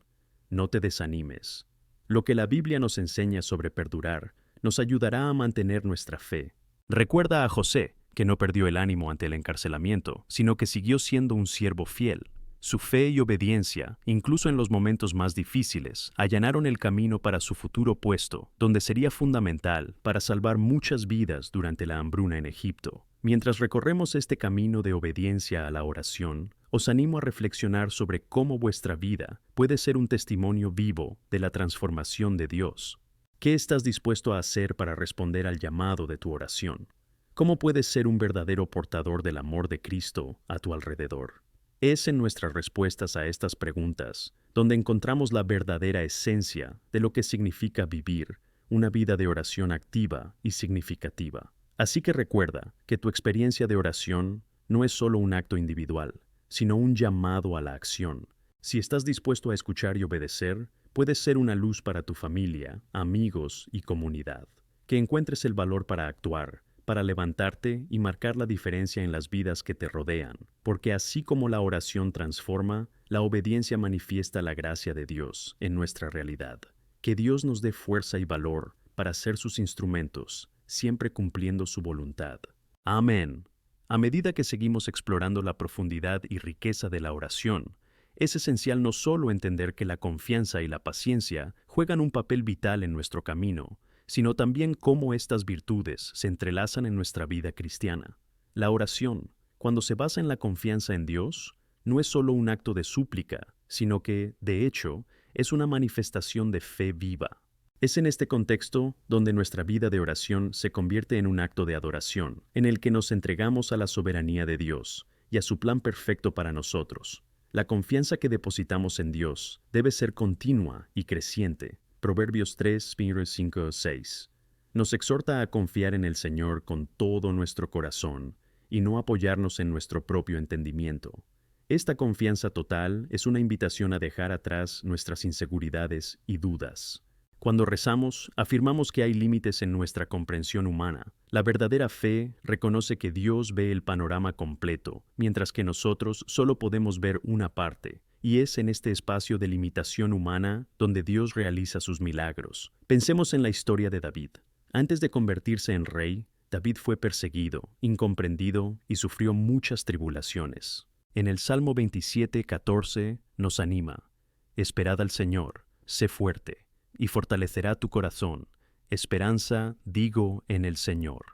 No te desanimes. Lo que la Biblia nos enseña sobre perdurar nos ayudará a mantener nuestra fe. Recuerda a José, que no perdió el ánimo ante el encarcelamiento, sino que siguió siendo un siervo fiel. Su fe y obediencia, incluso en los momentos más difíciles, allanaron el camino para su futuro puesto, donde sería fundamental para salvar muchas vidas durante la hambruna en Egipto. Mientras recorremos este camino de obediencia a la oración, os animo a reflexionar sobre cómo vuestra vida puede ser un testimonio vivo de la transformación de Dios. ¿Qué estás dispuesto a hacer para responder al llamado de tu oración? ¿Cómo puedes ser un verdadero portador del amor de Cristo a tu alrededor? Es en nuestras respuestas a estas preguntas donde encontramos la verdadera esencia de lo que significa vivir una vida de oración activa y significativa. Así que recuerda que tu experiencia de oración no es solo un acto individual, sino un llamado a la acción. Si estás dispuesto a escuchar y obedecer, puedes ser una luz para tu familia, amigos y comunidad. Que encuentres el valor para actuar, para levantarte y marcar la diferencia en las vidas que te rodean, porque así como la oración transforma, la obediencia manifiesta la gracia de Dios en nuestra realidad. Que Dios nos dé fuerza y valor para ser sus instrumentos, siempre cumpliendo su voluntad. Amén. A medida que seguimos explorando la profundidad y riqueza de la oración, es esencial no solo entender que la confianza y la paciencia juegan un papel vital en nuestro camino, sino también cómo estas virtudes se entrelazan en nuestra vida cristiana. La oración, cuando se basa en la confianza en Dios, no es solo un acto de súplica, sino que, de hecho, es una manifestación de fe viva. Es en este contexto donde nuestra vida de oración se convierte en un acto de adoración, en el que nos entregamos a la soberanía de Dios y a su plan perfecto para nosotros. La confianza que depositamos en Dios debe ser continua y creciente. Proverbios 3, 5, 6. Nos exhorta a confiar en el Señor con todo nuestro corazón y no apoyarnos en nuestro propio entendimiento. Esta confianza total es una invitación a dejar atrás nuestras inseguridades y dudas. Cuando rezamos, afirmamos que hay límites en nuestra comprensión humana. La verdadera fe reconoce que Dios ve el panorama completo, mientras que nosotros solo podemos ver una parte. Y es en este espacio de limitación humana donde Dios realiza sus milagros. Pensemos en la historia de David. Antes de convertirse en rey, David fue perseguido, incomprendido y sufrió muchas tribulaciones. En el Salmo 27:14 nos anima: Esperad al Señor, sé fuerte, y fortalecerá tu corazón. Esperanza, digo, en el Señor.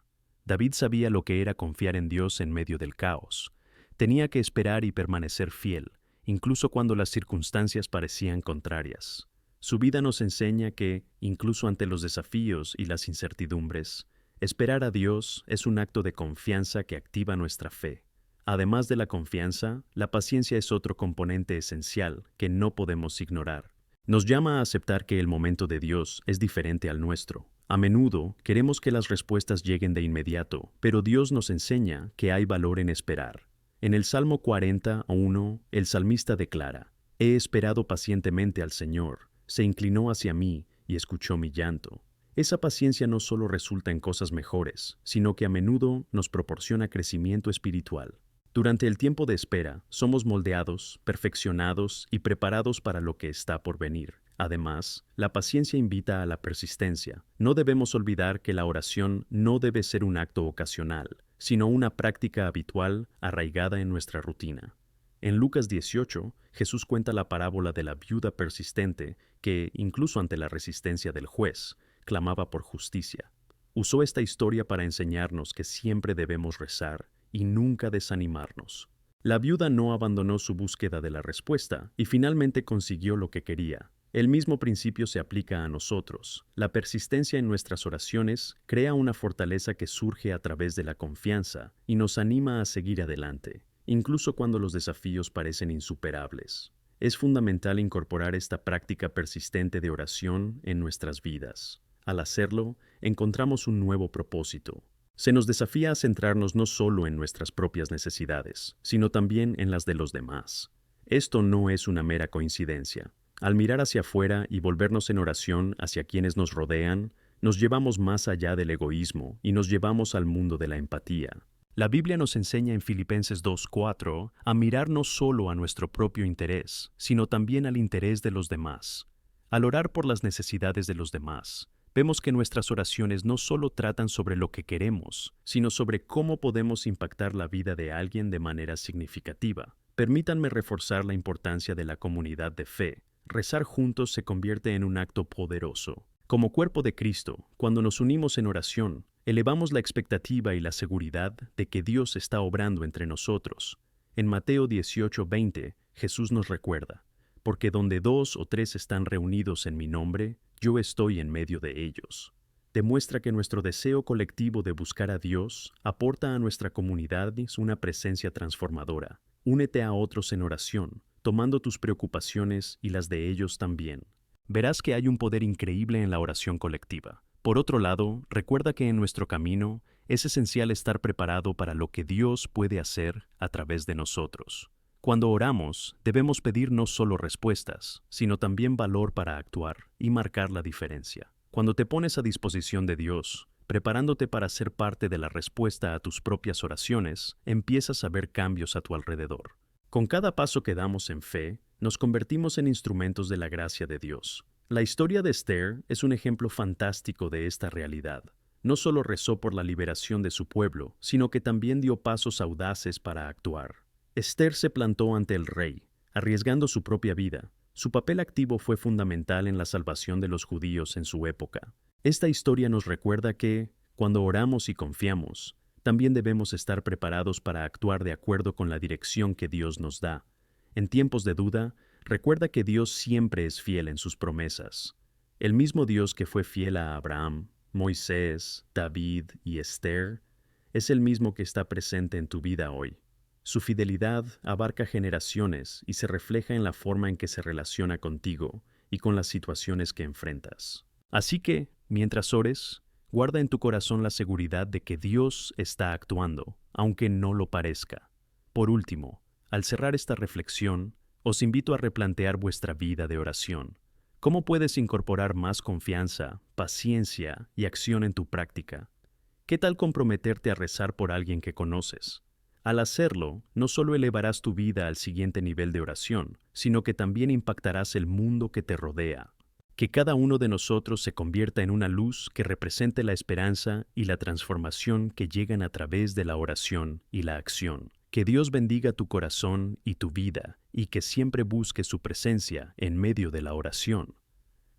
David sabía lo que era confiar en Dios en medio del caos. Tenía que esperar y permanecer fiel, incluso cuando las circunstancias parecían contrarias. Su vida nos enseña que, incluso ante los desafíos y las incertidumbres, esperar a Dios es un acto de confianza que activa nuestra fe. Además de la confianza, la paciencia es otro componente esencial que no podemos ignorar. Nos llama a aceptar que el momento de Dios es diferente al nuestro. A menudo queremos que las respuestas lleguen de inmediato, pero Dios nos enseña que hay valor en esperar. En el Salmo 40:1, el salmista declara: He esperado pacientemente al Señor, se inclinó hacia mí y escuchó mi llanto. Esa paciencia no solo resulta en cosas mejores, sino que a menudo nos proporciona crecimiento espiritual. Durante el tiempo de espera, somos moldeados, perfeccionados y preparados para lo que está por venir. Además, la paciencia invita a la persistencia. No debemos olvidar que la oración no debe ser un acto ocasional, sino una práctica habitual arraigada en nuestra rutina. En Lucas 18, Jesús cuenta la parábola de la viuda persistente que, incluso ante la resistencia del juez, clamaba por justicia. Usó esta historia para enseñarnos que siempre debemos rezar y nunca desanimarnos. La viuda no abandonó su búsqueda de la respuesta y finalmente consiguió lo que quería. El mismo principio se aplica a nosotros. La persistencia en nuestras oraciones crea una fortaleza que surge a través de la confianza y nos anima a seguir adelante, incluso cuando los desafíos parecen insuperables. Es fundamental incorporar esta práctica persistente de oración en nuestras vidas. Al hacerlo, encontramos un nuevo propósito. Se nos desafía a centrarnos no solo en nuestras propias necesidades, sino también en las de los demás. Esto no es una mera coincidencia. Al mirar hacia afuera y volvernos en oración hacia quienes nos rodean, nos llevamos más allá del egoísmo y nos llevamos al mundo de la empatía. La Biblia nos enseña en Filipenses 2:4 a mirar no solo a nuestro propio interés, sino también al interés de los demás. Al orar por las necesidades de los demás, vemos que nuestras oraciones no solo tratan sobre lo que queremos, sino sobre cómo podemos impactar la vida de alguien de manera significativa. Permítanme reforzar la importancia de la comunidad de fe. Rezar juntos se convierte en un acto poderoso. Como cuerpo de Cristo, cuando nos unimos en oración, elevamos la expectativa y la seguridad de que Dios está obrando entre nosotros. En Mateo 18:20, Jesús nos recuerda, porque donde 2 o 3 están reunidos en mi nombre, yo estoy en medio de ellos. Demuestra que nuestro deseo colectivo de buscar a Dios aporta a nuestra comunidad una presencia transformadora. Únete a otros en oración, tomando tus preocupaciones y las de ellos también. Verás que hay un poder increíble en la oración colectiva. Por otro lado, recuerda que en nuestro camino es esencial estar preparado para lo que Dios puede hacer a través de nosotros. Cuando oramos, debemos pedir no solo respuestas, sino también valor para actuar y marcar la diferencia. Cuando te pones a disposición de Dios, preparándote para ser parte de la respuesta a tus propias oraciones, empiezas a ver cambios a tu alrededor. Con cada paso que damos en fe, nos convertimos en instrumentos de la gracia de Dios. La historia de Esther es un ejemplo fantástico de esta realidad. No solo rezó por la liberación de su pueblo, sino que también dio pasos audaces para actuar. Esther se plantó ante el rey, arriesgando su propia vida. Su papel activo fue fundamental en la salvación de los judíos en su época. Esta historia nos recuerda que, cuando oramos y confiamos, también debemos estar preparados para actuar de acuerdo con la dirección que Dios nos da. En tiempos de duda, recuerda que Dios siempre es fiel en sus promesas. El mismo Dios que fue fiel a Abraham, Moisés, David y Esther, es el mismo que está presente en tu vida hoy. Su fidelidad abarca generaciones y se refleja en la forma en que se relaciona contigo y con las situaciones que enfrentas. Así que, mientras ores, guarda en tu corazón la seguridad de que Dios está actuando, aunque no lo parezca. Por último, al cerrar esta reflexión, os invito a replantear vuestra vida de oración. ¿Cómo puedes incorporar más confianza, paciencia y acción en tu práctica? ¿Qué tal comprometerte a rezar por alguien que conoces? Al hacerlo, no solo elevarás tu vida al siguiente nivel de oración, sino que también impactarás el mundo que te rodea. Que cada uno de nosotros se convierta en una luz que represente la esperanza y la transformación que llegan a través de la oración y la acción. Que Dios bendiga tu corazón y tu vida, y que siempre busque su presencia en medio de la oración.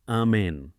Amén.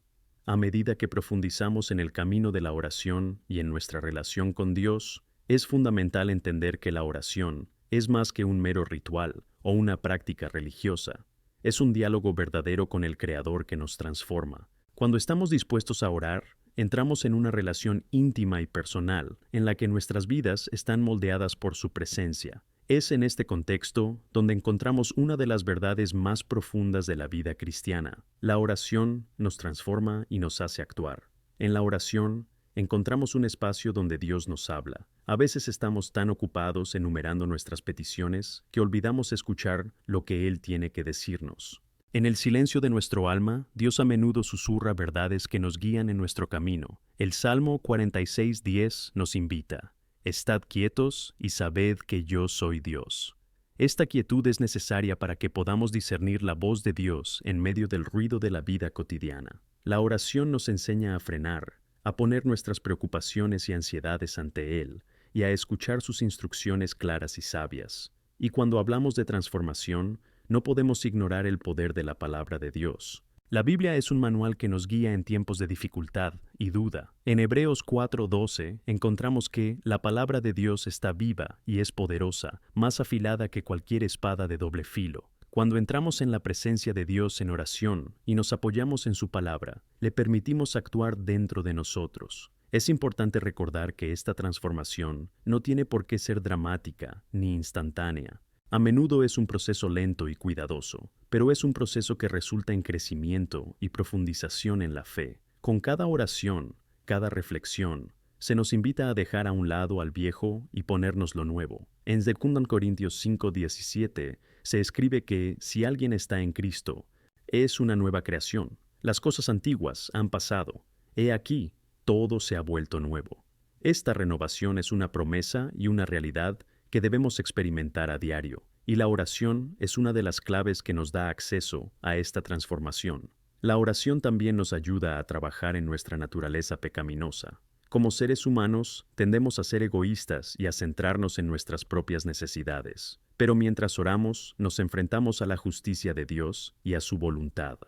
A medida que profundizamos en el camino de la oración y en nuestra relación con Dios, es fundamental entender que la oración es más que un mero ritual o una práctica religiosa. Es un diálogo verdadero con el Creador que nos transforma. Cuando estamos dispuestos a orar, entramos en una relación íntima y personal, en la que nuestras vidas están moldeadas por su presencia. Es en este contexto donde encontramos una de las verdades más profundas de la vida cristiana. La oración nos transforma y nos hace actuar. En la oración, encontramos un espacio donde Dios nos habla. A veces estamos tan ocupados enumerando nuestras peticiones que olvidamos escuchar lo que Él tiene que decirnos. En el silencio de nuestro alma, Dios a menudo susurra verdades que nos guían en nuestro camino. El Salmo 46:10 nos invita: «Estad quietos y sabed que yo soy Dios». Esta quietud es necesaria para que podamos discernir la voz de Dios en medio del ruido de la vida cotidiana. La oración nos enseña a frenar, a poner nuestras preocupaciones y ansiedades ante Él, y a escuchar sus instrucciones claras y sabias. Y cuando hablamos de transformación, no podemos ignorar el poder de la palabra de Dios. La Biblia es un manual que nos guía en tiempos de dificultad y duda. En Hebreos 4:12 encontramos que la palabra de Dios está viva y es poderosa, más afilada que cualquier espada de doble filo. Cuando entramos en la presencia de Dios en oración y nos apoyamos en su palabra, le permitimos actuar dentro de nosotros. Es importante recordar que esta transformación no tiene por qué ser dramática ni instantánea. A menudo es un proceso lento y cuidadoso, pero es un proceso que resulta en crecimiento y profundización en la fe. Con cada oración, cada reflexión, se nos invita a dejar a un lado al viejo y ponernos lo nuevo. En 2 Corintios 5:17 se escribe que si alguien está en Cristo, es una nueva creación. Las cosas antiguas han pasado. He aquí, todo se ha vuelto nuevo. Esta renovación es una promesa y una realidad que debemos experimentar a diario, y la oración es una de las claves que nos da acceso a esta transformación. La oración también nos ayuda a trabajar en nuestra naturaleza pecaminosa. Como seres humanos, tendemos a ser egoístas y a centrarnos en nuestras propias necesidades. Pero mientras oramos, nos enfrentamos a la justicia de Dios y a su voluntad.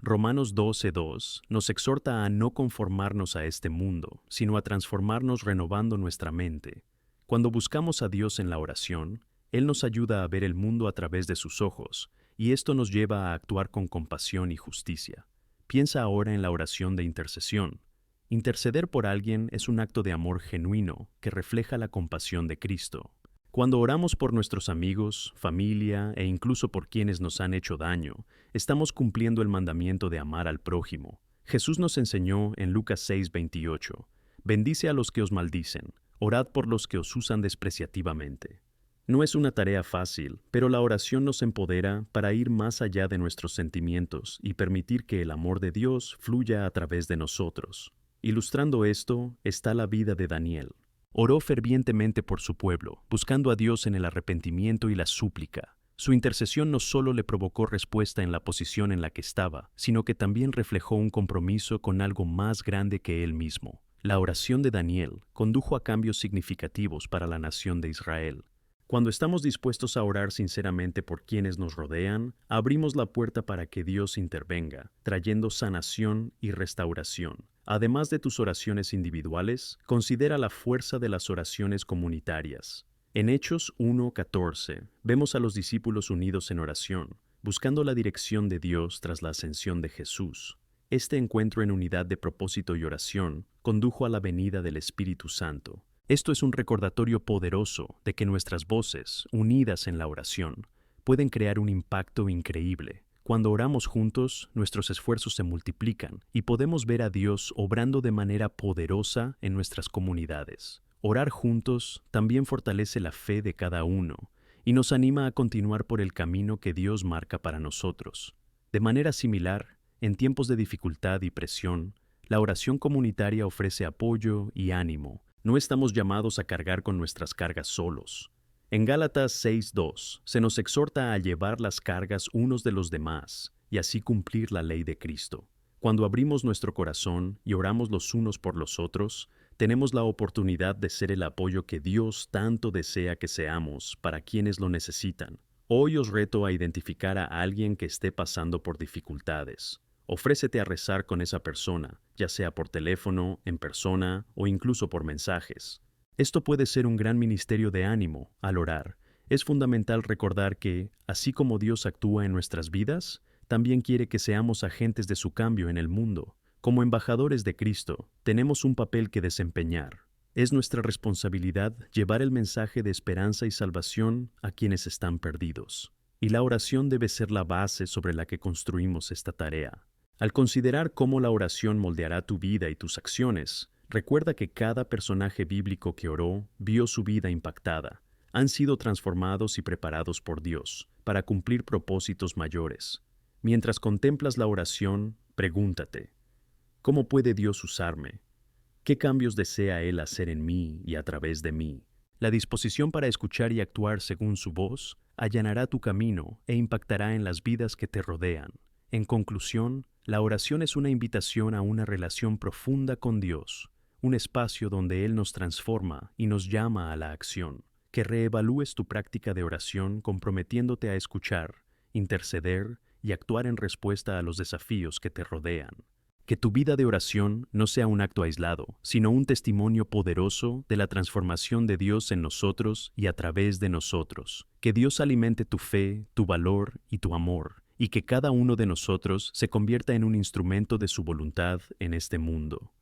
Romanos 12:2 nos exhorta a no conformarnos a este mundo, sino a transformarnos renovando nuestra mente. Cuando buscamos a Dios en la oración, Él nos ayuda a ver el mundo a través de sus ojos, y esto nos lleva a actuar con compasión y justicia. Piensa ahora en la oración de intercesión. Interceder por alguien es un acto de amor genuino que refleja la compasión de Cristo. Cuando oramos por nuestros amigos, familia e incluso por quienes nos han hecho daño, estamos cumpliendo el mandamiento de amar al prójimo. Jesús nos enseñó en Lucas 6:28, «Bendice a los que os maldicen, orad por los que os usan despreciativamente». No es una tarea fácil, pero la oración nos empodera para ir más allá de nuestros sentimientos y permitir que el amor de Dios fluya a través de nosotros. Ilustrando esto está la vida de Daniel. Oró fervientemente por su pueblo, buscando a Dios en el arrepentimiento y la súplica. Su intercesión no solo le provocó respuesta en la posición en la que estaba, sino que también reflejó un compromiso con algo más grande que él mismo. La oración de Daniel condujo a cambios significativos para la nación de Israel. Cuando estamos dispuestos a orar sinceramente por quienes nos rodean, abrimos la puerta para que Dios intervenga, trayendo sanación y restauración. Además de tus oraciones individuales, considera la fuerza de las oraciones comunitarias. En Hechos 1:14, vemos a los discípulos unidos en oración, buscando la dirección de Dios tras la ascensión de Jesús. Este encuentro en unidad de propósito y oración condujo a la venida del Espíritu Santo. Esto es un recordatorio poderoso de que nuestras voces, unidas en la oración, pueden crear un impacto increíble. Cuando oramos juntos, nuestros esfuerzos se multiplican y podemos ver a Dios obrando de manera poderosa en nuestras comunidades. Orar juntos también fortalece la fe de cada uno y nos anima a continuar por el camino que Dios marca para nosotros. De manera similar, en tiempos de dificultad y presión, la oración comunitaria ofrece apoyo y ánimo. No estamos llamados a cargar con nuestras cargas solos. En Gálatas 6:2 se nos exhorta a llevar las cargas unos de los demás y así cumplir la ley de Cristo. Cuando abrimos nuestro corazón y oramos los unos por los otros, tenemos la oportunidad de ser el apoyo que Dios tanto desea que seamos para quienes lo necesitan. Hoy os reto a identificar a alguien que esté pasando por dificultades. Ofrécete a rezar con esa persona, ya sea por teléfono, en persona o incluso por mensajes. Esto puede ser un gran ministerio de ánimo al orar. Es fundamental recordar que, así como Dios actúa en nuestras vidas, también quiere que seamos agentes de su cambio en el mundo. Como embajadores de Cristo, tenemos un papel que desempeñar. Es nuestra responsabilidad llevar el mensaje de esperanza y salvación a quienes están perdidos. Y la oración debe ser la base sobre la que construimos esta tarea. Al considerar cómo la oración moldeará tu vida y tus acciones, recuerda que cada personaje bíblico que oró vio su vida impactada. Han sido transformados y preparados por Dios para cumplir propósitos mayores. Mientras contemplas la oración, pregúntate, ¿cómo puede Dios usarme? ¿Qué cambios desea Él hacer en mí y a través de mí? La disposición para escuchar y actuar según su voz allanará tu camino e impactará en las vidas que te rodean. En conclusión, la oración es una invitación a una relación profunda con Dios, un espacio donde Él nos transforma y nos llama a la acción. Que reevalúes tu práctica de oración comprometiéndote a escuchar, interceder y actuar en respuesta a los desafíos que te rodean. Que tu vida de oración no sea un acto aislado, sino un testimonio poderoso de la transformación de Dios en nosotros y a través de nosotros. Que Dios alimente tu fe, tu valor y tu amor, y que cada uno de nosotros se convierta en un instrumento de su voluntad en este mundo.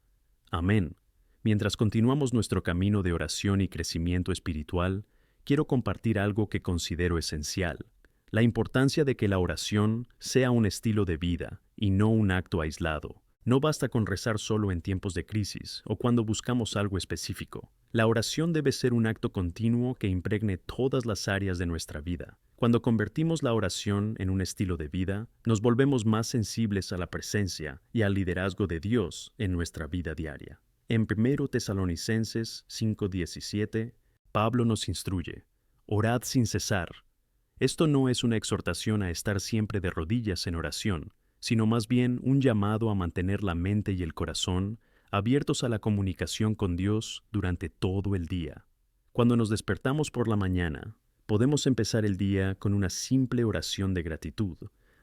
Amén. Mientras continuamos nuestro camino de oración y crecimiento espiritual, quiero compartir algo que considero esencial: la importancia de que la oración sea un estilo de vida y no un acto aislado. No basta con rezar solo en tiempos de crisis o cuando buscamos algo específico. La oración debe ser un acto continuo que impregne todas las áreas de nuestra vida. Cuando convertimos la oración en un estilo de vida, nos volvemos más sensibles a la presencia y al liderazgo de Dios en nuestra vida diaria. En 1 Tesalonicenses 5:17, Pablo nos instruye: orad sin cesar. Esto no es una exhortación a estar siempre de rodillas en oración, sino más bien un llamado a mantener la mente y el corazón abiertos a la comunicación con Dios durante todo el día. Cuando nos despertamos por la mañana, podemos empezar el día con una simple oración de gratitud.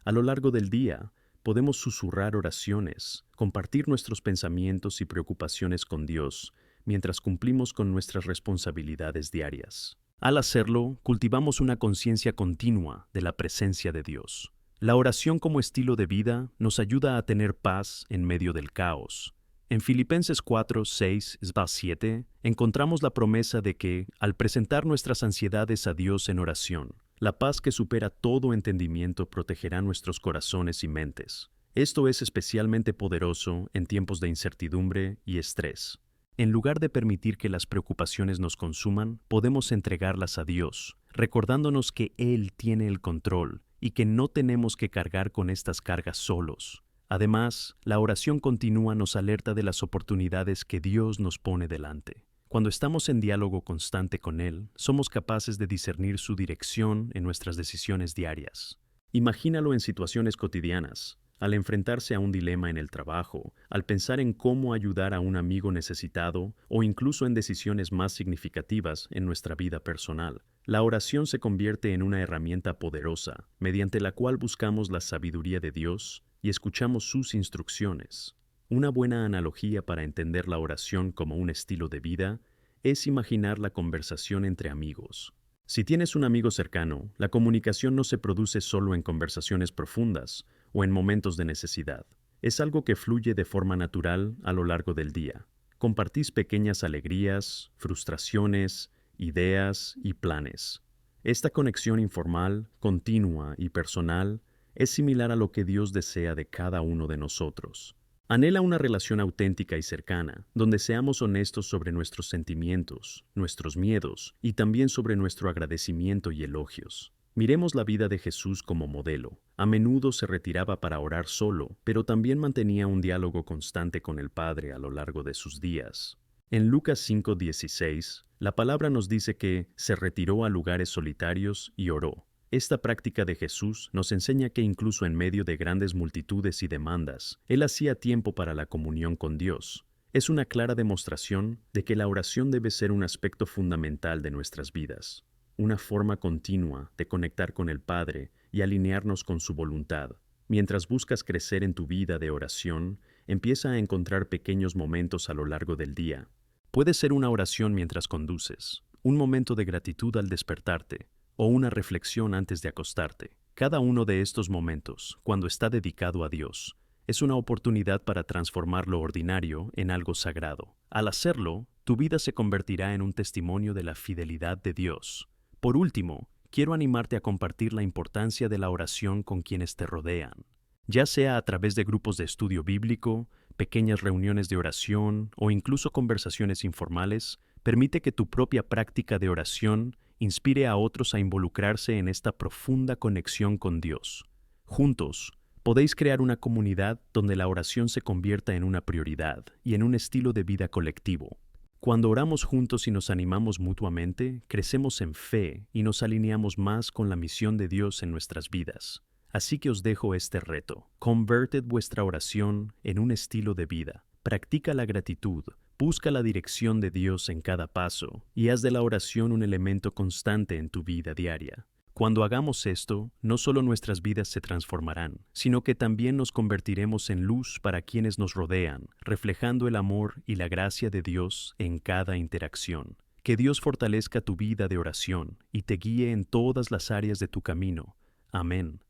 A lo largo del día, podemos susurrar oraciones, compartir nuestros pensamientos y preocupaciones con Dios, mientras cumplimos con nuestras responsabilidades diarias. Al hacerlo, cultivamos una conciencia continua de la presencia de Dios. La oración como estilo de vida nos ayuda a tener paz en medio del caos. En Filipenses 4:6-7 encontramos la promesa de que, al presentar nuestras ansiedades a Dios en oración, la paz que supera todo entendimiento protegerá nuestros corazones y mentes. Esto es especialmente poderoso en tiempos de incertidumbre y estrés. En lugar de permitir que las preocupaciones nos consuman, podemos entregarlas a Dios, recordándonos que Él tiene el control y que no tenemos que cargar con estas cargas solos. Además, la oración continua nos alerta de las oportunidades que Dios nos pone delante. Cuando estamos en diálogo constante con Él, somos capaces de discernir su dirección en nuestras decisiones diarias. Imagínalo en situaciones cotidianas. Al enfrentarse a un dilema en el trabajo, al pensar en cómo ayudar a un amigo necesitado o incluso en decisiones más significativas en nuestra vida personal. La oración se convierte en una herramienta poderosa, mediante la cual buscamos la sabiduría de Dios y escuchamos sus instrucciones. Una buena analogía para entender la oración como un estilo de vida es imaginar la conversación entre amigos. Si tienes un amigo cercano, la comunicación no se produce solo en conversaciones profundas o en momentos de necesidad. Es algo que fluye de forma natural a lo largo del día. Compartís pequeñas alegrías, frustraciones, ideas y planes. Esta conexión informal, continua y personal es similar a lo que Dios desea de cada uno de nosotros. Anhela una relación auténtica y cercana, donde seamos honestos sobre nuestros sentimientos, nuestros miedos y también sobre nuestro agradecimiento y elogios. Miremos la vida de Jesús como modelo. A menudo se retiraba para orar solo, pero también mantenía un diálogo constante con el Padre a lo largo de sus días. En Lucas 5:16, la palabra nos dice que se retiró a lugares solitarios y oró. Esta práctica de Jesús nos enseña que incluso en medio de grandes multitudes y demandas, Él hacía tiempo para la comunión con Dios. Es una clara demostración de que la oración debe ser un aspecto fundamental de nuestras vidas, una forma continua de conectar con el Padre y alinearnos con su voluntad. Mientras buscas crecer en tu vida de oración, empieza a encontrar pequeños momentos a lo largo del día. Puede ser una oración mientras conduces, un momento de gratitud al despertarte, o una reflexión antes de acostarte. Cada uno de estos momentos, cuando está dedicado a Dios, es una oportunidad para transformar lo ordinario en algo sagrado. Al hacerlo, tu vida se convertirá en un testimonio de la fidelidad de Dios. Por último, quiero animarte a compartir la importancia de la oración con quienes te rodean, ya sea a través de grupos de estudio bíblico, pequeñas reuniones de oración o incluso conversaciones informales. Permite que tu propia práctica de oración inspire a otros a involucrarse en esta profunda conexión con Dios. Juntos, podéis crear una comunidad donde la oración se convierta en una prioridad y en un estilo de vida colectivo. Cuando oramos juntos y nos animamos mutuamente, crecemos en fe y nos alineamos más con la misión de Dios en nuestras vidas. Así que os dejo este reto. Converted vuestra oración en un estilo de vida. Practica la gratitud. Busca la dirección de Dios en cada paso y haz de la oración un elemento constante en tu vida diaria. Cuando hagamos esto, no solo nuestras vidas se transformarán, sino que también nos convertiremos en luz para quienes nos rodean, reflejando el amor y la gracia de Dios en cada interacción. Que Dios fortalezca tu vida de oración y te guíe en todas las áreas de tu camino. Amén.